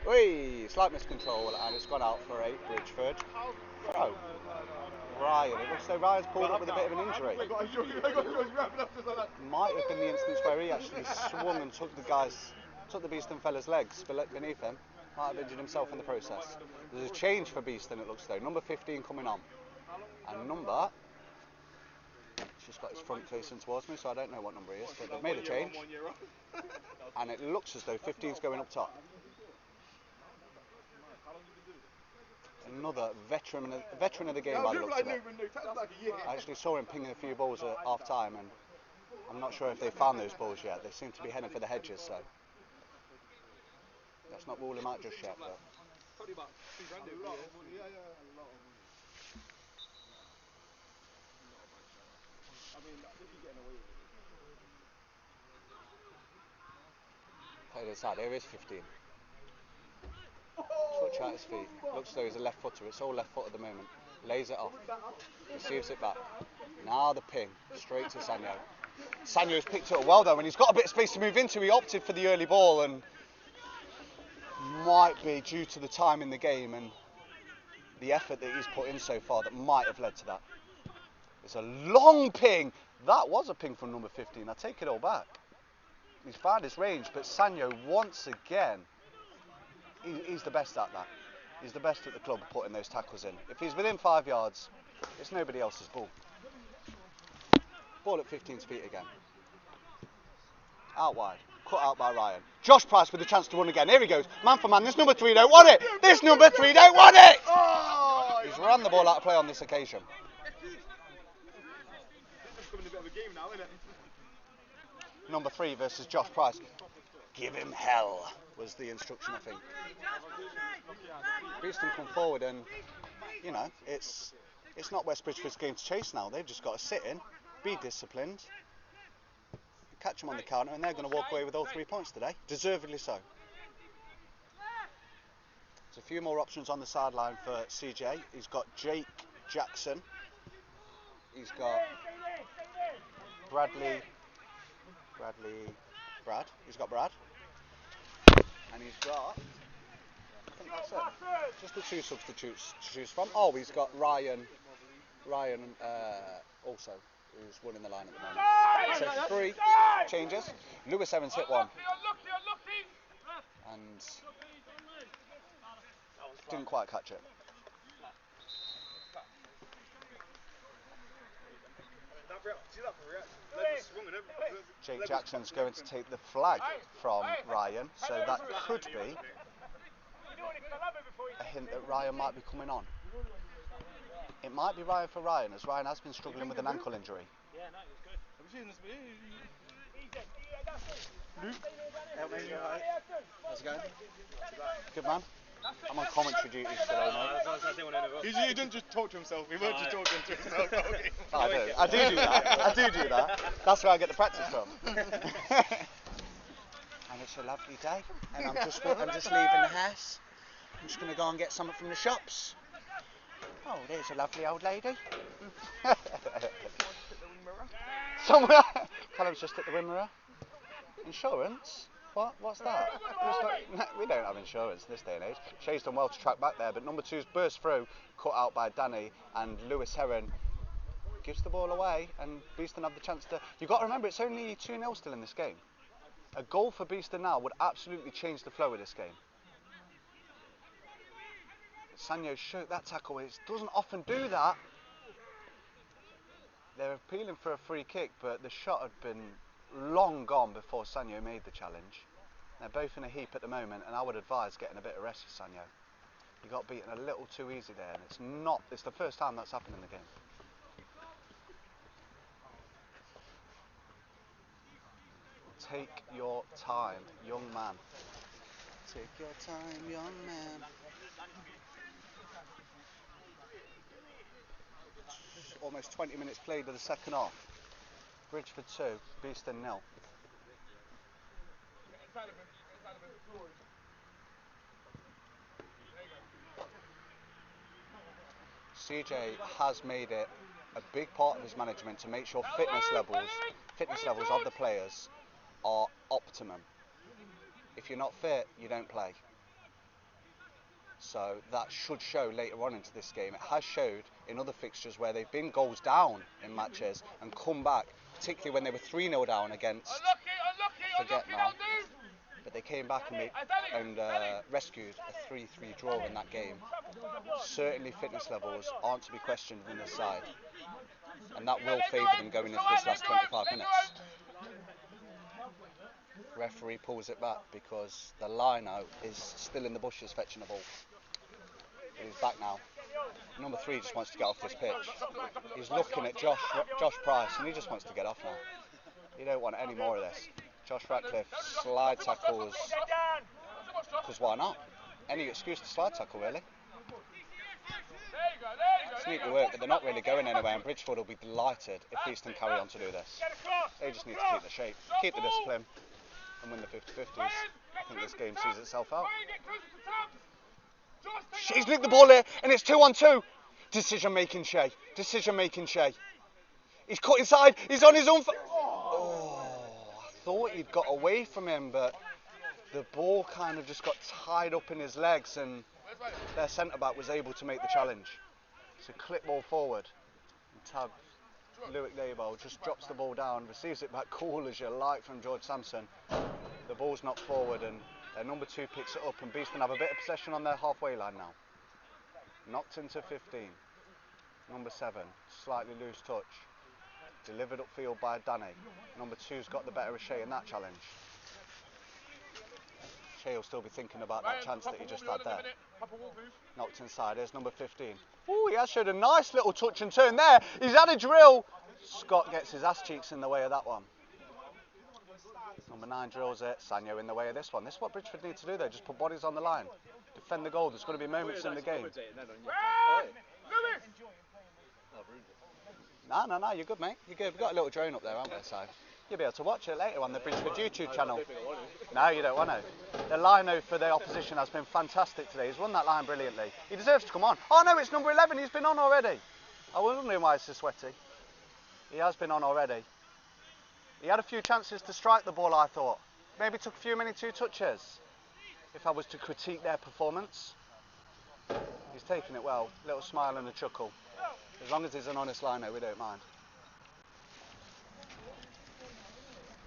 Whee! Slight miscontrol, and it's gone out for a Bridgford throw. Ryan, it looks like Ryan's pulled up with a bit of an injury. Might have been the instance where he actually swung and took the Beeston fella's legs beneath him. Might have injured himself in the process. There's a change for Beeston, it looks though. Number 15 coming on. And number... He's just got his front facing towards me, so I don't know what number he is, but they've made a change. And it looks as though 15's going up top. Another veteran of the game by the looks of it. I actually saw him pinging a few balls at half time, and I'm not sure if they found those balls yet. They seem to be heading for the hedges, so let's not rule him out just yet. But play this out. Here is 15. Touch at his feet. Looks as though he's a left footer. It's all left foot at the moment. Lays it off. Receives it back. Now the ping. Straight to Sanyo. Sanyo's picked it up well though, and he's got a bit of space to move into. He opted for the early ball, and might be due to the time in the game and the effort that he's put in so far that might have led to that. It's a long ping. That was a ping from number 15. I take it all back. He's found his range, but Sanyo, once again, he's the best at that. He's the best at the club at putting those tackles in. If he's within 5 yards, it's nobody else's ball. Ball at 15 feet again. Out wide. Cut out by Ryan. Josh Price with a chance to run again. Here he goes. Man for man. This number 3 don't want it. This number 3 don't want it. Oh, he's ran the ball out of play on this occasion. Number 3 versus Josh Price. Give him hell was the instruction, I think. Beeston come forward and, you know, it's not West Bridgford's game to chase now. They've just got to sit in, be disciplined, catch them on the counter, and they're going to walk away with all 3 points today. Deservedly so. There's a few more options on the sideline for CJ. He's got Jake Jackson. He's got Brad. He's got Brad. And he's got, I think that's it. Just the 2 substitutes to choose from. Oh, he's got Ryan also, who's running the line at the moment. So 3 changes. Lewis Evans hit one. And didn't quite catch it. Jake Jackson's going to take the flag from Ryan, so that could be a hint that Ryan might be coming on. It might be Ryan for Ryan, as Ryan has been struggling with an ankle injury. How's it going? Good man. I'm on commentary duty today, mate. He didn't just talk to himself, he weren't just talking to himself. I do do that. That's where I get the practice from. And it's a lovely day, and I'm just leaving the house. I'm just going to go and get something from the shops. Oh, there's a lovely old lady. Somewhere. Callum's just at the Wimmera. Insurance? What's that? We don't have insurance in this day and age. Shay's done well to track back there, but number 2's burst through, cut out by Danny, and Lewis Heron gives the ball away, and Beeston have the chance to... You've got to remember, it's only 2-0 still in this game. A goal for Beeston now would absolutely change the flow of this game. Sanyo showed that tackle. It doesn't often do that. They're appealing for a free kick, but the shot had been long gone before Sanyo made the challenge. They're both in a heap at the moment, and I would advise getting a bit of rest for Sanyo. He got beaten a little too easy there, and it's the first time that's happened in the game. Take your time, young man. Take your time, young man. Almost 20 minutes played of the second half. Bridgford 2, Beeston 0. CJ has made it a big part of his management to make sure fitness levels of the players are optimum. If you're not fit, you don't play. So that should show later on into this game. It has showed in other fixtures where they've been goals down in matches and come back, particularly when they were 3-0 down against, forget now, but they came back and rescued a 3-3 draw in that game. Certainly fitness levels aren't to be questioned in this side, and that will favour them going into this last 25 minutes. Referee pulls it back because the line-out is still in the bushes fetching the ball. He's back now. Number 3 just wants to get off this pitch. He's looking at Josh Price, and he just wants to get off now. He don't want any more of this. Josh Ratcliffe slide tackles, because why not? Any excuse to slide tackle, really. It's neat to work, but they're not really going anywhere, and Bridgford will be delighted if Beeston carry on to do this. They just need to keep the shape, keep the discipline, and win the 50-50s. I think this game sees itself out. He's nicked the ball here, and it's 2-on-2. Decision making Shay. He's cut inside. He's on his own. I thought he'd got away from him, but the ball kind of just got tied up in his legs, and their centre back was able to make the challenge. So clip ball forward. And Tab Luke Daybell just drops the ball down, receives it back cool as you like from George Sampson. The ball's knocked forward and their number 2 picks it up, and Beeston have a bit of possession on their halfway line now. Knocked into 15. Number 7, slightly loose touch. Delivered upfield by Danny. Number 2's got the better of Shea in that challenge. Shea will still be thinking about that chance that he just had there. Knocked inside, there's number 15. Oh, he has showed a nice little touch and turn there. He's had a drill. Scott gets his ass cheeks in the way of that one. Number 9 drills it. Sanyo in the way of this one. This is what Bridgford need to do though, just put bodies on the line. Defend the goal, there's going to be moments in the game. No, you're good, mate. You're good. We've got a little drone up there, haven't we? So you'll be able to watch it later on the Bridgford YouTube channel. No, you don't want to. The lino for the opposition has been fantastic today. He's run that line brilliantly. He deserves to come on. Oh no, it's number 11. He's been on already. I was wondering why it's so sweaty. He has been on already. He had a few chances to strike the ball, I thought. Maybe took a few many 2 touches. If I was to critique their performance. He's taken it well. Little smile and a chuckle. As long as he's an honest lino, we don't mind.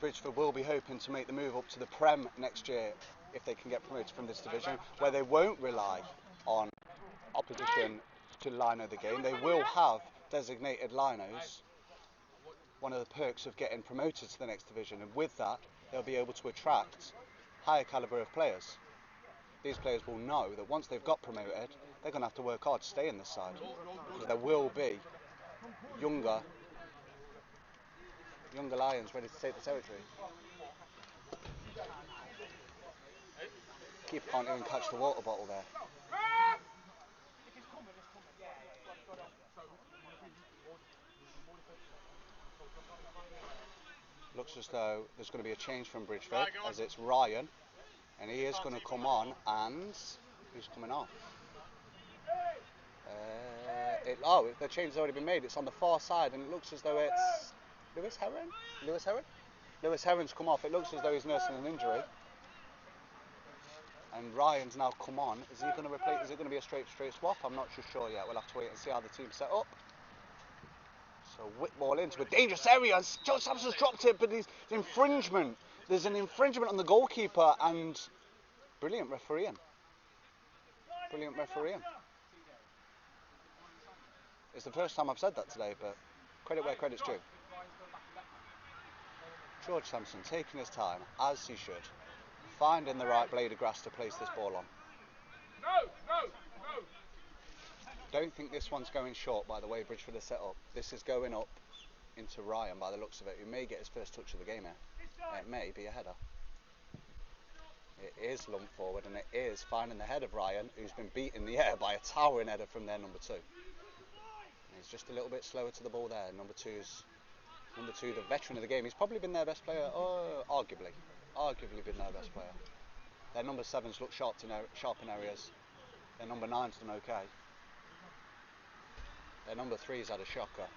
Bridgford will be hoping to make the move up to the Prem next year if they can get promoted from this division, where they won't rely on opposition to lino the game. They will have designated linos, one of the perks of getting promoted to the next division, and with that they'll be able to attract higher calibre of players. These players will know that once they've got promoted, they're going to have to work hard to stay in this side, because there will be younger lions ready to take the territory. Keeper can't even catch the water bottle there. Looks as though there's going to be a change from Bridgford, as it's Ryan, and he is going to come on, and who's coming off? The change has already been made. It's on the far side, and it looks as though it's Lewis Heron? Lewis Heron's come off. It looks as though he's nursing an injury. And Ryan's now come on. Is he going to replace? Is it going to be a straight swap? I'm not too sure yet. We'll have to wait and see how the team's set up. So Whitball into a dangerous area, and Joe Sampson's dropped it, but there's infringement. There's an infringement on the goalkeeper, and brilliant refereeing. It's the first time I've said that today, but credit where credit's due. George Sampson taking his time, as he should, finding the right blade of grass to place this ball on. No. Don't think this one's going short by the way Bridgford is set up. This is going up into Ryan by the looks of it, who may get his first touch of the game here. It may be a header. It is lumped forward, and it is finding the head of Ryan, who's been beat in the air by a towering header from their number 2. And he's just a little bit slower to the ball there. Number 2, the veteran of the game. He's probably been their best player, arguably been their best player. Their number 7's look sharp in areas. Their number 9's done okay. Their number 3's had a shocker.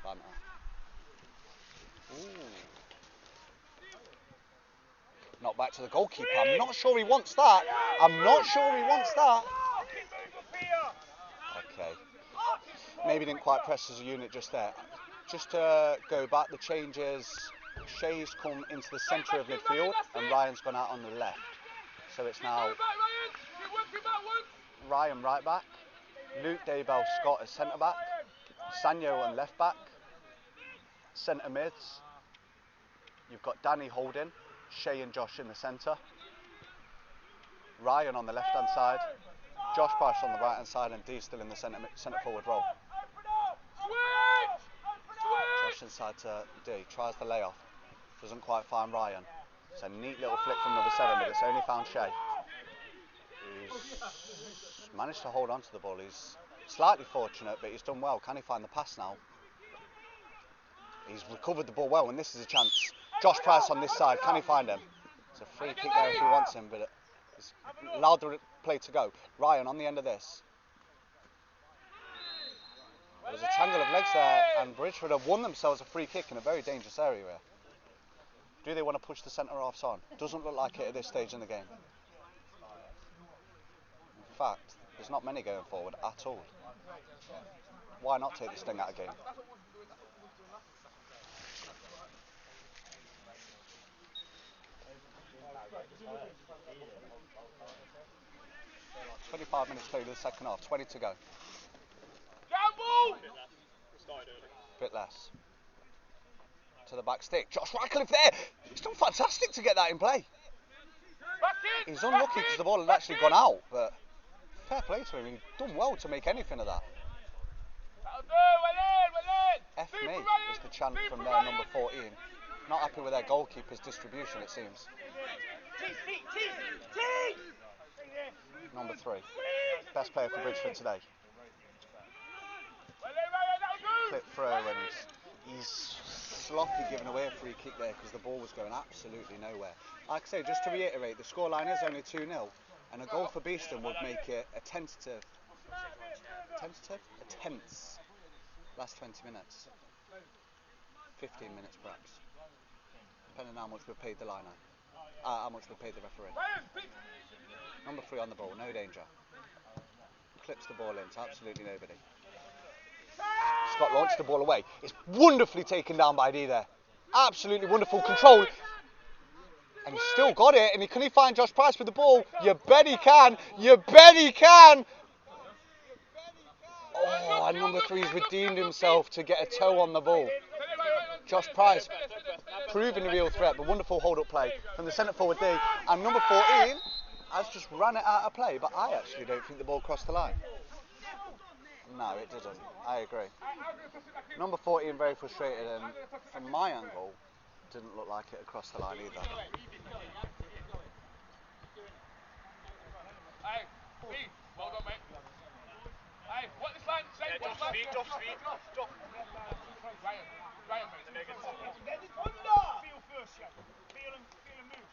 Banter. Ooh. Not back to the goalkeeper. I'm not sure he wants that. Okay. Maybe didn't quite press as a unit just there. Just to go back, the changes. Shea's come into the centre of midfield, and Ryan's gone out on the left. So it's now Ryan right back, Luke Daybell Scott as centre back, Sanyo on left back, centre mids. You've got Danny holding, Shea and Josh in the centre, Ryan on the left hand side, Josh Price on the right hand side, and Dee still in the centre forward role. Josh inside to D, tries the layoff, doesn't quite find Ryan. It's a neat little flick from number 7, but it's only found Shea, who's managed to hold on to the ball. He's slightly fortunate, but he's done well. Can he find the pass now? He's recovered the ball well, and this is a chance. Josh Price on this side, can he find him? It's a free kick there if he wants him, but it's allowed the play to go. Ryan on the end of this. There's a tangle of legs there, and Bridgford have won themselves a free kick in a very dangerous area here. Do they want to push the centre-halves on? Doesn't look like it at this stage in the game. In fact, There's not many going forward at all. Why not take this thing out of game? 25 minutes played in the second half, 20 to go. Gamble! Bit less. To the back stick. Josh Radcliffe there! He's done fantastic to get that in play. He's unlucky because the ball had actually gone out, but fair play to him. He's done well to make anything of that. F me is the chant from their number 14. Not happy with their goalkeeper's distribution, it seems. Number 3. Best player for Bridgford today. Clip throw, and he's sloppy giving away a free kick there because the ball was going absolutely nowhere. Like I say, just to reiterate, the scoreline is only 2-0, and a goal for Beeston would make it a tense last 20 minutes. 15 minutes perhaps, depending on how much we paid the liner, how much we paid the referee. Number 3 on the ball, no danger. Clips the ball in to absolutely nobody. Scott launched the ball away. It's wonderfully taken down by D there. Absolutely wonderful control. And he's still got it. And can he find Josh Price with the ball? You bet he can. You bet he can. Oh, and number 3's redeemed himself to get a toe on the ball. Josh Price proving the real threat, but wonderful hold-up play from the centre forward D. And number 14 has just run it out of play, but I actually don't think the ball crossed the line. No, it didn't. I agree. Number 14 very frustrated, and from my angle, didn't look like it across the line either. Hey, Steve, well done, mate. Hey, what this line? Say, what's line? Josh. Ryan, mate. Feel first, yeah. Feel and move,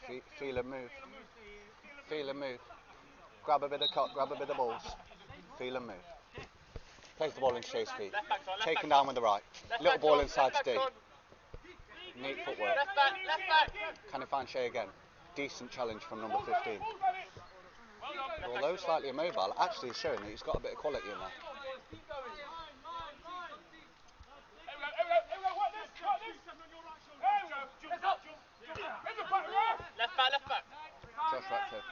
yeah. Feel and move. Feel and move. Grab a bit of cut, grab a bit of balls. Feel and move. Plays the ball into Shea's feet. Taken down with the right. Little ball inside to D. Neat footwork. Left back. Can he find Shea again? Decent challenge from number 15. Although slightly immobile, actually is showing that he's got a bit of quality in there. Left back. Josh Radcliffe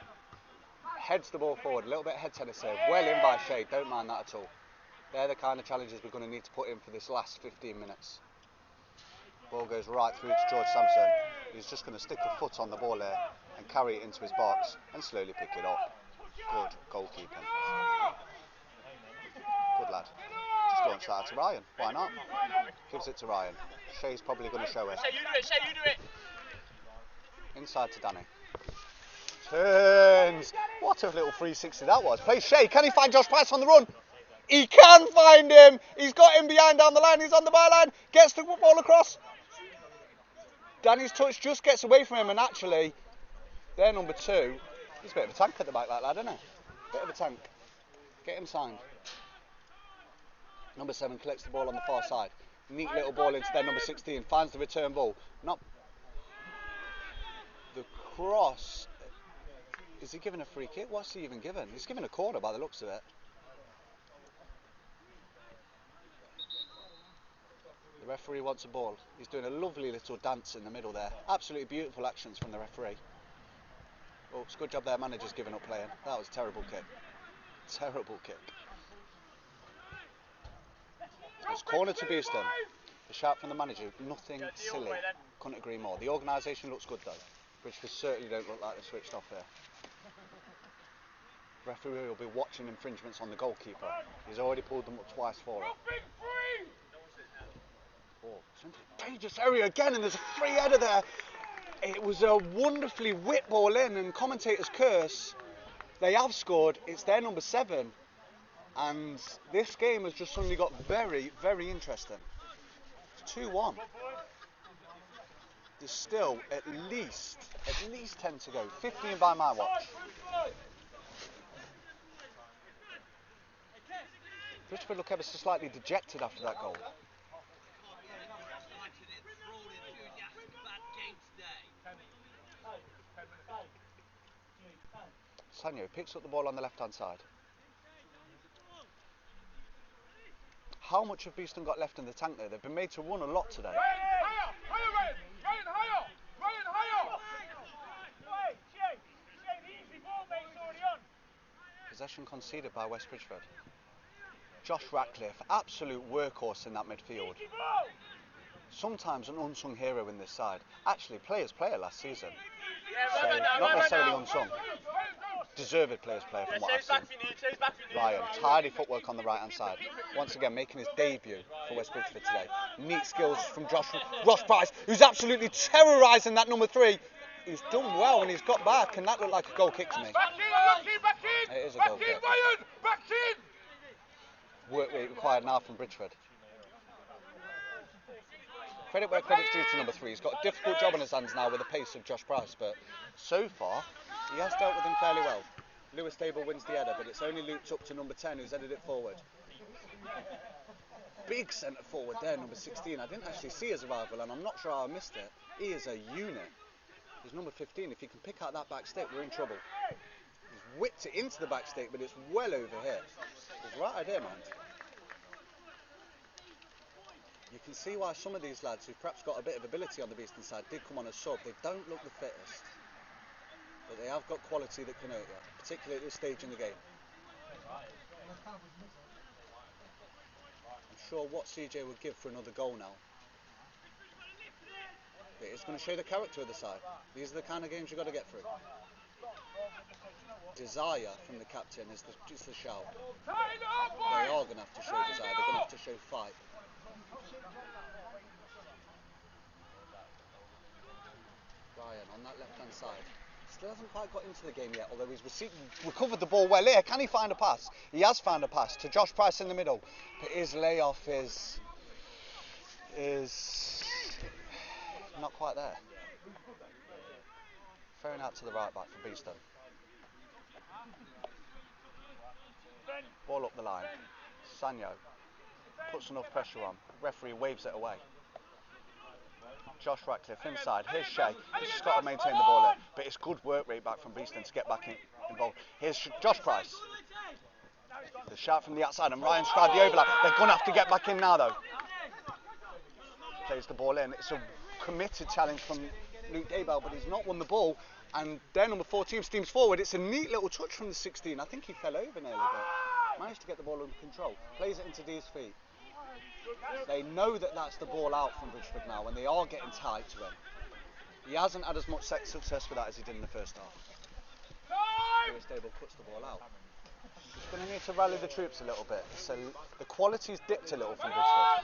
heads the ball forward, a little bit head tennis here. Well in by Shea, don't mind that at all. They're the kind of challenges we're going to need to put in for this last 15 minutes. Ball goes right through to George Sampson. He's just going to stick a foot on the ball there and carry it into his box and slowly pick it up. Good goalkeeping. Good lad. Just launch that out to Ryan. Why not? Gives it to Ryan. Shea's probably going to show it. Shay, you do it. Inside to Danny. Turns. What a little 360 that was. Plays Shea. Can he find Josh Price on the run? He can find him. He's got him behind down the line. He's on the byline. Gets the ball across. Danny's touch just gets away from him, and actually, their number 2. He's a bit of a tank at the back, that lad, isn't he? Bit of a tank. Get him signed. Number 7 collects the ball on the far side. Neat little ball into their number 16. Finds the return ball. Not the cross. Is he given a free kick? What's he even given? He's given a corner by the looks of it. The referee wants a ball. He's doing a lovely little dance in the middle there. Absolutely beautiful actions from the referee. Oh, it's a good job their manager's given up playing. That was a terrible kick. Terrible kick. It's corner to Beeston. The shout from the manager, nothing silly. Couldn't agree more. The organisation looks good though. Bridgford certainly don't look like they're switched off here. Referee will be watching infringements on the goalkeeper. He's already pulled them up twice for it. Oh, it's into a dangerous area again, and there's a free header there. It was a wonderfully whipped ball in, and commentators curse. They have scored. It's their number 7, and this game has just suddenly got very, very interesting. It's 2-1. There's still at least 10 to go. 15 by my watch. Bridgford look ever so slightly dejected after that goal. Sanyo picks up the ball on the left-hand side. How much have Beeston got left in the tank there? They've been made to run a lot today. Ryan, higher! Higher, Ryan! Ryan, higher! Ryan, higher! Easy ball, mate, it's already on. Possession conceded by West Bridgford. Josh Ratcliffe, absolute workhorse in that midfield. Easy ball. Sometimes an unsung hero in this side. Actually, player last season. Yeah, So, right now, not right necessarily now. unsung. Deserved player from what I've Chase back seen. if you need, chase back if you need. Ryan, tidy footwork on the right-hand side. Once again, making his debut for West Bridgford today. Neat skills from Ross Price, who's absolutely terrorising that number 3. He's done well when he's got back, and that looked like a goal kick to me. Back in, back in! It is a Back goal in, kick. Ryan! Back in! Work rate required now from Bridgford. Credit where credit's due to number 3. He's got a difficult job on his hands now with the pace of Josh Price, but so far, he has dealt with him fairly well. Lewis Stable wins the header, but it's only looped up to number 10 who's headed it forward. Big centre forward there, number 16. I didn't actually see his arrival, and I'm not sure how I missed it. He is a unit. He's number 15. If he can pick out that back stick, we're in trouble. He's whipped it into the back stick, but it's well over here. It's right here, man. You can see why some of these lads who've perhaps got a bit of ability on the Beeston side did come on as sub. They don't look the fittest, but they have got quality that can hurt you, particularly at this stage in the game. I'm sure what CJ would give for another goal now. But it's going to show the character of the side. These are the kind of games you've got to get through. Desire from the captain is the shout. They are going to have to show desire. They're going to have to show fight. Ryan on that left-hand side. Still hasn't quite got into the game yet, although he's recovered the ball well here. Can he find a pass? He has found a pass to Josh Price in the middle. But his layoff is not quite there. Throwing out to the right back for Beeston. Ball up the line. Sanyo puts enough pressure on. Referee waves it away. Josh Ratcliffe inside. Here's Shay. He's just got to maintain the ball there. But it's good work rate back from Beeston to get back involved. Here's Josh Price. The shout from the outside, and Ryan's tried the overlap. They're going to have to get back in now, though. Plays the ball in. It's a committed challenge from Luke Daybell, but he's not won the ball. And then number 14 steams forward. It's a neat little touch from the 16. I think he fell over nearly, but managed to get the ball under control. Plays it into Dee's feet. They know that that's the ball out from Bridgford now, and they are getting tight to him. He hasn't had as much success with that as he did in the first half. Lewis Stable puts the ball out. He's going to need to rally the troops a little bit. So the quality's dipped a little from Bridgford.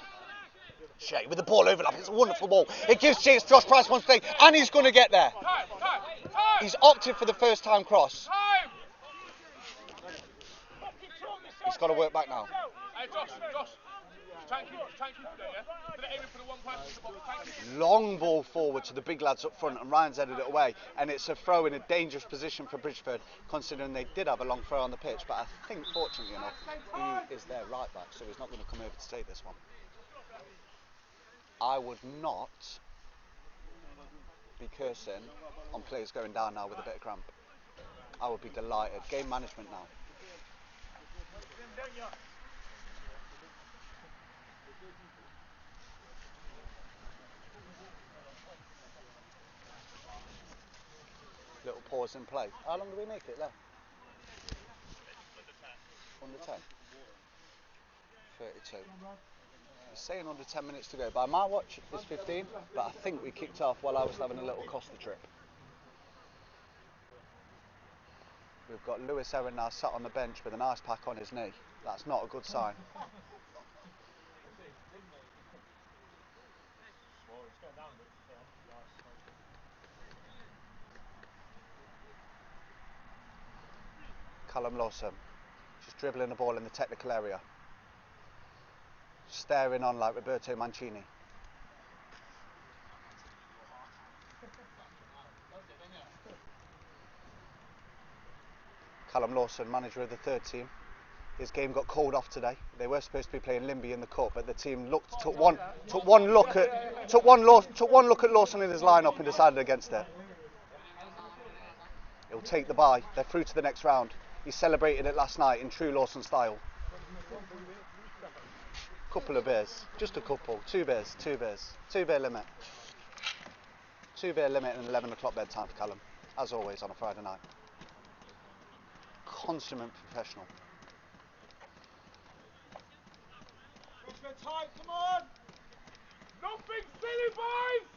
Shay with the ball overlap. It's a wonderful ball. It gives chance. Josh Price one thing, and he's going to get there. He's opted for the first time cross. He's got to work back now. Hey, Josh. Thank you for that, yeah? They're aiming for the one pass to the box. Thank you. Long ball forward to the big lads up front, and Ryan's headed it away, and it's a throw in a dangerous position for Bridgford, considering they did have a long throw on the pitch, but I think fortunately enough he is their right back, so he's not going to come over to take this one. I would not be cursing on players going down now with a bit of cramp. I would be delighted. Game management now. Little pause in play. How long do we make it left? Under 10. 32. It's saying under 10 minutes to go. By my watch, it's 15, but I think we kicked off while I was having a little Costa trip. We've got Lewis Aaron now sat on the bench with an ice pack on his knee. That's not a good sign. Callum Lawson just dribbling the ball in the technical area, staring on like Roberto Mancini. Callum Lawson, manager of the third team. His game got called off today. They were supposed to be playing Limby in the cup, but the team took one look at Lawson in his lineup and decided against it. He'll take the bye. They're through to the next round. He celebrated it last night in true Lawson style. Couple of beers, just a couple. 2 beers. 2 beer limit. 2 beer limit and 11 o'clock bedtime for Callum, as always on a Friday night. Consummate professional. Time, come on! Nothing silly, boys!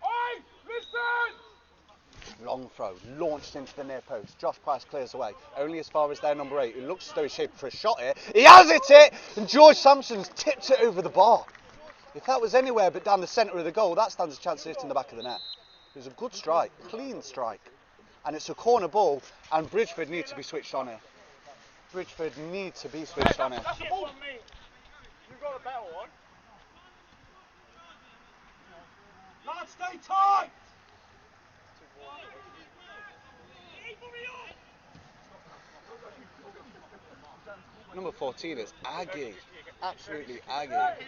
Oi, listen! Long throw, launched into the near post. Josh Price clears away, only as far as their number 8, who looks as though he's shaping for a shot here. He has it! And George Sampson's tipped it over the bar. If that was anywhere but down the centre of the goal, that stands a chance of hitting the back of the net. It was a good strike, clean strike. And it's a corner ball, and Bridgford need to be switched on here. Bridgford need to be switched on here. That's the ball. You've got a better one. Lads, stay tight! Number 14 is Aggie. Absolutely Aggie.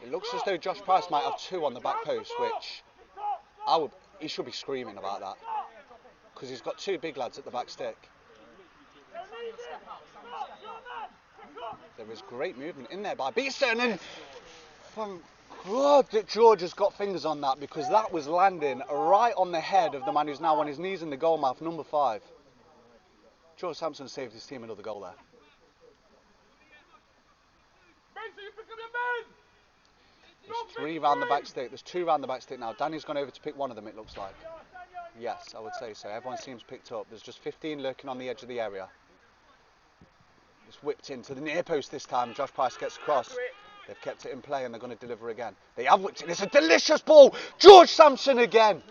It looks as though Josh Price might have 2 on the back post, which he should be screaming about that, because he's got 2 big lads at the back stick. There is great movement in there by Beeston, and thank God that George has got fingers on that, because that was landing right on the head of the man who's now on his knees in the goal mouth, number 5. George Sampson saved his team another goal there. There's 3 round the back stick. There's 2 round the back stick now. Danny's gone over to pick one of them, it looks like. Yes, I would say so. Everyone seems picked up. There's just 15 lurking on the edge of the area. It's whipped into the near post this time. Josh Price gets across. They've kept it in play and they're going to deliver again. They have whipped it. It's a delicious ball. George Sampson again.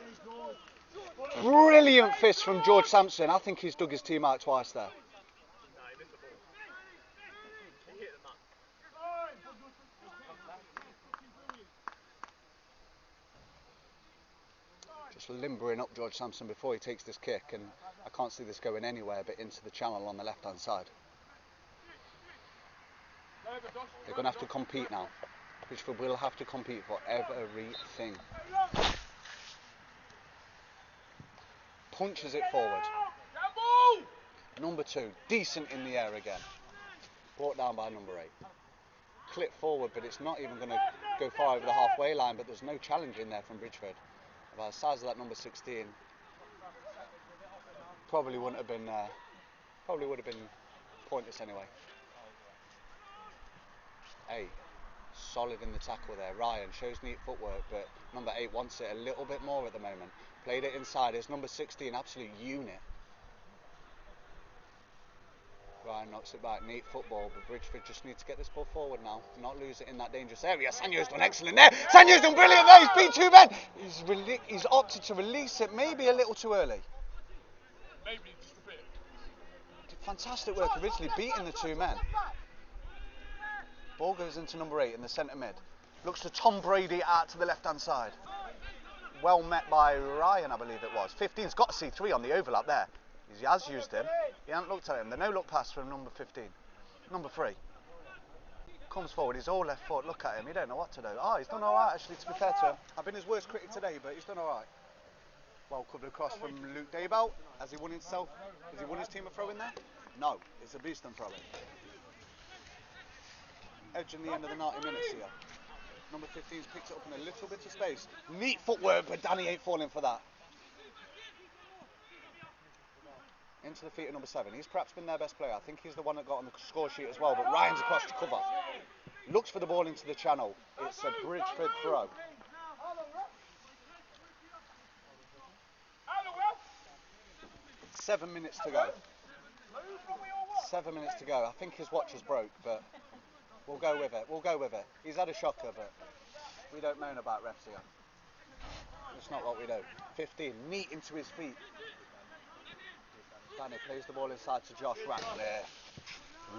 Brilliant fist from George Sampson. I think he's dug his team out twice there. Just limbering up George Sampson before he takes this kick, and I can't see this going anywhere but into the channel on the left hand side. They're going to have to compete now. Bridgford will have to compete for everything. Punches it forward. Number 2, decent in the air again. Brought down by number 8. Clip forward, but it's not even going to go far over the halfway line, but there's no challenge in there from Bridgford. About the size of that number 16, probably would have been pointless anyway. Hey, solid in the tackle there. Ryan shows neat footwork, but number 8 wants it a little bit more at the moment. Played it inside. It's number 16, absolute unit. Ryan knocks it back, neat football, but Bridgford just needs to get this ball forward now, not lose it in that dangerous area. Sanyo's done excellent there. Sanyo's done brilliant there. He's beat 2 men. He's opted to release it, maybe a little too early. Maybe just a bit. Did fantastic work originally, beating the 2 men. Ball goes into number 8 in the centre mid. Looks to Tom Brady out to the left hand side. Well met by Ryan, I believe it was. 15's got to see 3 on the overlap there. He has used him. He hasn't looked at him. The no look pass from number 15. Number 3. Comes forward. He's all left foot. Look at him. He don't know what to do. Oh, he's done all right, actually, to be fair to him. I've been his worst critic today, but he's done all right. Well covered across from Luke Daybell. Has he won himself? Has he won his team a throw in there? No. It's a Beeston throw in. Edging the end of the 90 minutes here. Number 15's picked it up in a little bit of space. Neat footwork, but Danny ain't falling for that. Into the feet of number 7. He's perhaps been their best player. I think he's the one that got on the score sheet as well, but Ryan's across to cover. Looks for the ball into the channel. It's a Bridgford throw. 7 minutes to go. 7 minutes to go. I think his watch is broke, but we'll go with it. We'll go with it. He's had a shocker, but we don't moan about refs here. It's not what we do. 15, neat into his feet. Danny plays the ball inside to Josh Ratcliffe.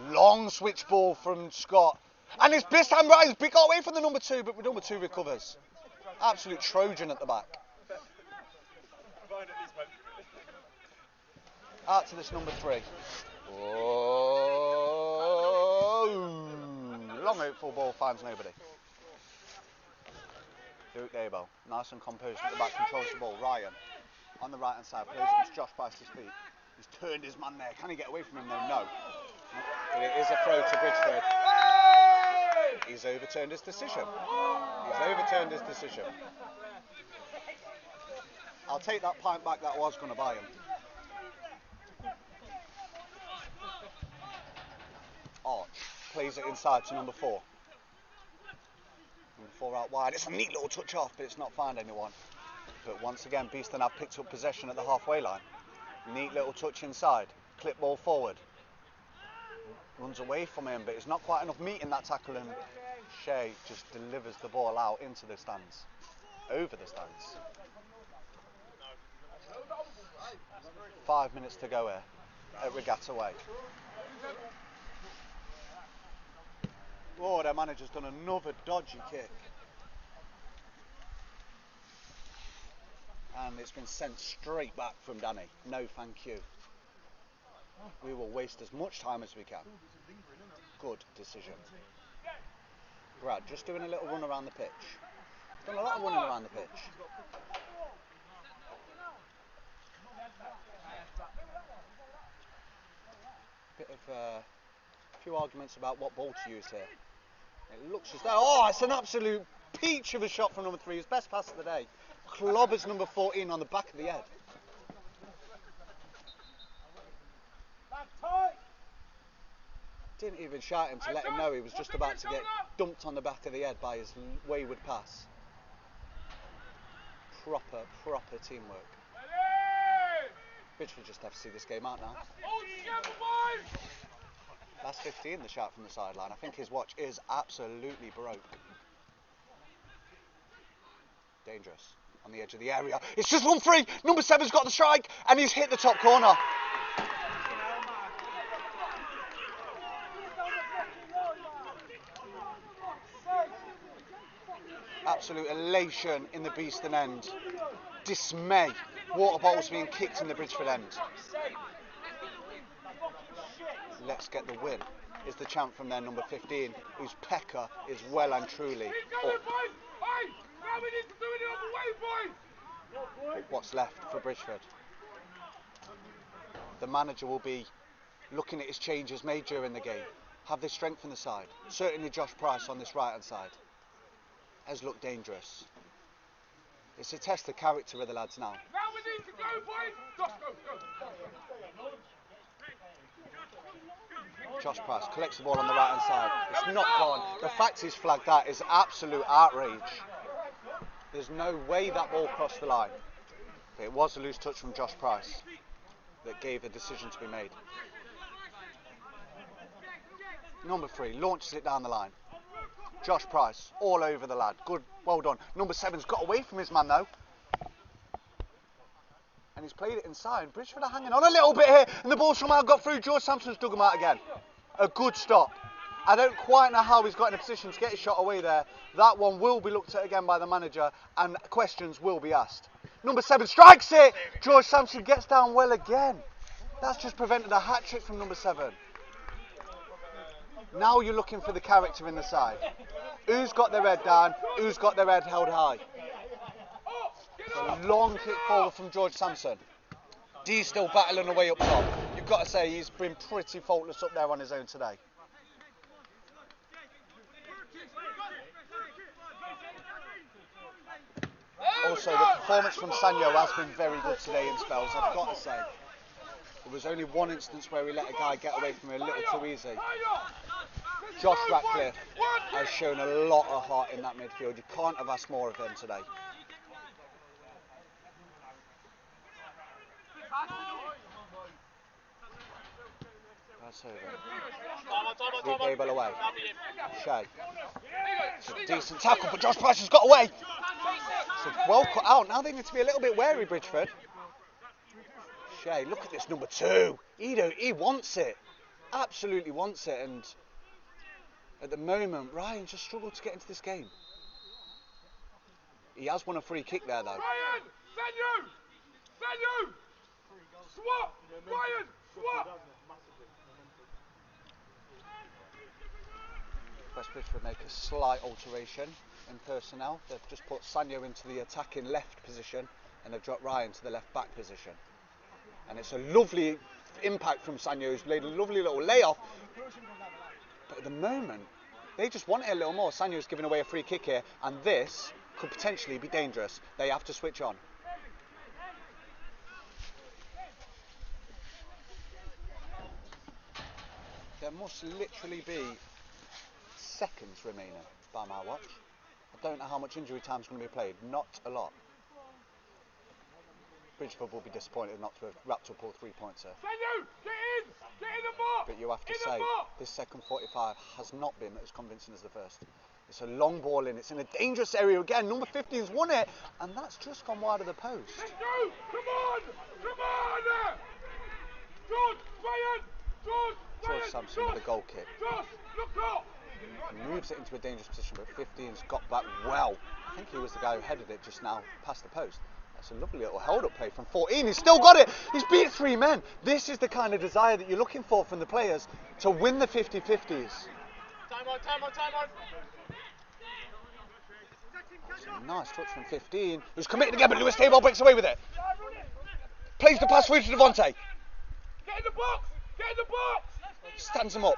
Long switch ball from Scott. And it's Beeston right. He got away from the number 2, but number 2 recovers. Absolute Trojan at the back. Out to this number 3. Oh, long hopeful ball finds nobody. Duke Dabo, nice and composed at the back, controls the ball. Ryan, on the right hand side, plays against Josh Price's feet. He's turned his man there. Can he get away from him though? No. But it is a throw to Bridgford. He's overturned his decision. I'll take that pint back that I was going to buy him. Arch plays it inside to number 4. Number 4 out wide. It's a neat little touch off, but it's not found anyone. But once again, Beeston have picked up possession at the halfway line. Neat little touch inside. Clip ball forward. Runs away from him, but it's not quite enough meat in that tackle, and Shea just delivers the ball out into the stands. Over the stands. 5 minutes to go here at Regatta Way. Oh, their manager's done another dodgy kick. And it's been sent straight back from Danny. No thank you. We will waste as much time as we can. Good decision. Brad, just doing a little run around the pitch. Done a lot of running around the pitch. Bit of a few arguments about what ball to use here. It looks as though, oh, it's an absolute peach of a shot from number 3. His best pass of the day. Clobbers number 14 on the back of the head. Didn't even shout him to let him know he was just about to get dumped on the back of the head by his wayward pass. Proper teamwork. Bridgford just have to see this game out now. That's 15, the shout from the sideline. I think his watch is absolutely broke. Dangerous. On the edge of the area. It's just 1-3. Number 7's got the strike, and he's hit the top corner. Absolute elation in the Beeston end. Dismay. Water bottles being kicked in the Bridgford end. Let's get the win, is the chant from their number 15, whose pecker is well and truly up. What's left for Bridgford? The manager will be looking at his changes made during the game. Have they strengthened the side? Certainly Josh Price on this right hand side has looked dangerous. It's a test of character of the lads now. Now we need to go, boys! Just go. Josh Price collects the ball on the right hand side. It's not gone. The fact he's flagged that is absolute outrage. There's no way that ball crossed the line. But it was a loose touch from Josh Price that gave the decision to be made. Number 3 launches it down the line. Josh Price all over the lad. Good, well done. Number 7's got away from his man though. And he's played it inside. Bridgford are hanging on a little bit here, and the ball somehow got through. George Sampson's dug him out again. A good stop. I don't quite know how he's got in a position to get his shot away there. That one will be looked at again by the manager, and questions will be asked. Number 7 strikes it. George Sampson gets down well again. That's just prevented a hat trick from number 7. Now you're looking for the character in the side. Who's got their head down? Who's got their head held high? A long kick forward from George Sampson. D's still battling away up top. You've got to say he's been pretty faultless up there on his own today. Also, the performance from Sanyo has been very good today in spells, I've got to say. There was only one instance where he let a guy get away from him a little too easy. Josh Ratcliffe has shown a lot of heart in that midfield. You can't have asked more of him today. That's over. Lead Gable away. Shea. It's a decent tackle, but Josh Price has got away. It's well cut out. Now they need to be a little bit wary, Bridgford. Shea, look at this number 2. He wants it. Absolutely wants it. And at the moment, Ryan just struggled to get into this game. He has won a free kick there, though. Ryan! Sanyo! Swap! Ryan! Swap! West Bridgford make a slight alteration in personnel. They've just put Sanyo into the attacking left position and they've dropped Ryan to the left back position. And it's a lovely impact from Sanyo, who's played a lovely little layoff. But at the moment, they just want it a little more. Sanyo's giving away a free kick here, and this could potentially be dangerous. They have to switch on. There must literally be seconds remaining by my watch. I don't know how much injury time is going to be played. Not a lot. Bridgford will be disappointed not to have wrapped up all 3 points here. Sanyo, get in! Get in the box! But you have to In the say, box! this second 45 has not been as convincing as the first. It's a long ball in, it's in a dangerous area again. Number 15's won it, and that's just gone wide of the post. Let's go! Come on! Come on! George, Ryan! George Sampson with a goal kick. Josh, look up! He moves it into a dangerous position, but 15's got back well. I think he was the guy who headed it just now past the post. That's a lovely little hold-up play from 14. He's still got it. He's beat 3 men. This is the kind of desire that you're looking for from the players to win the 50-50s. Time on. That's a nice touch from 15. Who's committed again, but Lewis Table breaks away with it. Plays the pass through to Devontae. Get in the box! Get in the box! Stands him up.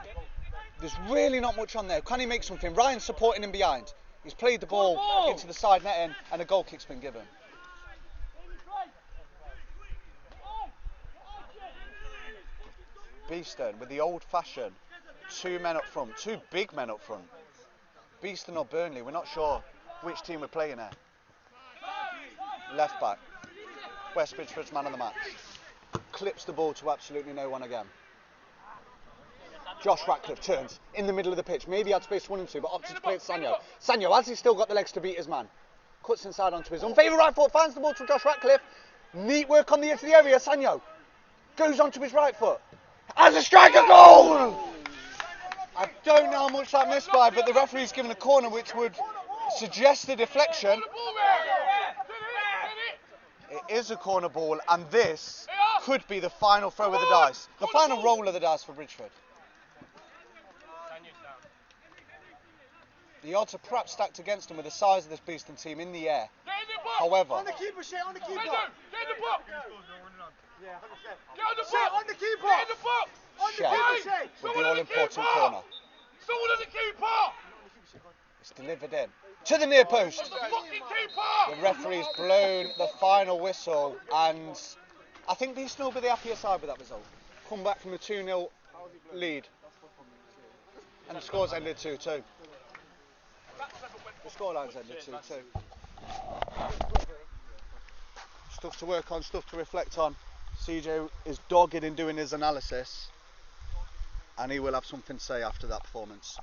There's really not much on there. Can he make something? Ryan's supporting him behind. He's played the ball into the side netting, and a goal kick's been given. Beeston with the old-fashioned 2 men up front, 2 big men up front. Beeston or Burnley, we're not sure which team we're playing here. Left back, West Bridgford's man of the match. Clips the ball to absolutely no one again. Josh Ratcliffe turns in the middle of the pitch. Maybe had space 1 and 2, but opted to play it Sanyo. Sanyo, has he still got the legs to beat his man? Cuts inside onto his unfavoured right foot, finds the ball to Josh Ratcliffe. Neat work on the edge of the area. Sanyo goes onto his right foot. As a striker goal! I don't know how much that missed by, but the referee's given a corner which would suggest a deflection. It is a corner ball, and this could be the final throw of the dice. The final roll of the dice for Bridgford. The odds are perhaps stacked against them with the size of this Beeston team in the air. However, On the keeper, Shay, on the keeper. Get in the box! Yeah, 100%. Get on the Shay, box! on the keeper. Get in the box! On the Shay keeper, Shay. with the all-important corner. Someone on the keeper! It's delivered in to the near post. The fucking keeper! The referee's blown the final whistle, and I think Beeston will be the happier side with that result. Come back from a 2-0 lead, and the score's ended 2-2. The scoreline's ended 2-2. Stuff to work on, stuff to reflect on. CJ is dogged in doing his analysis, and he will have something to say after that performance.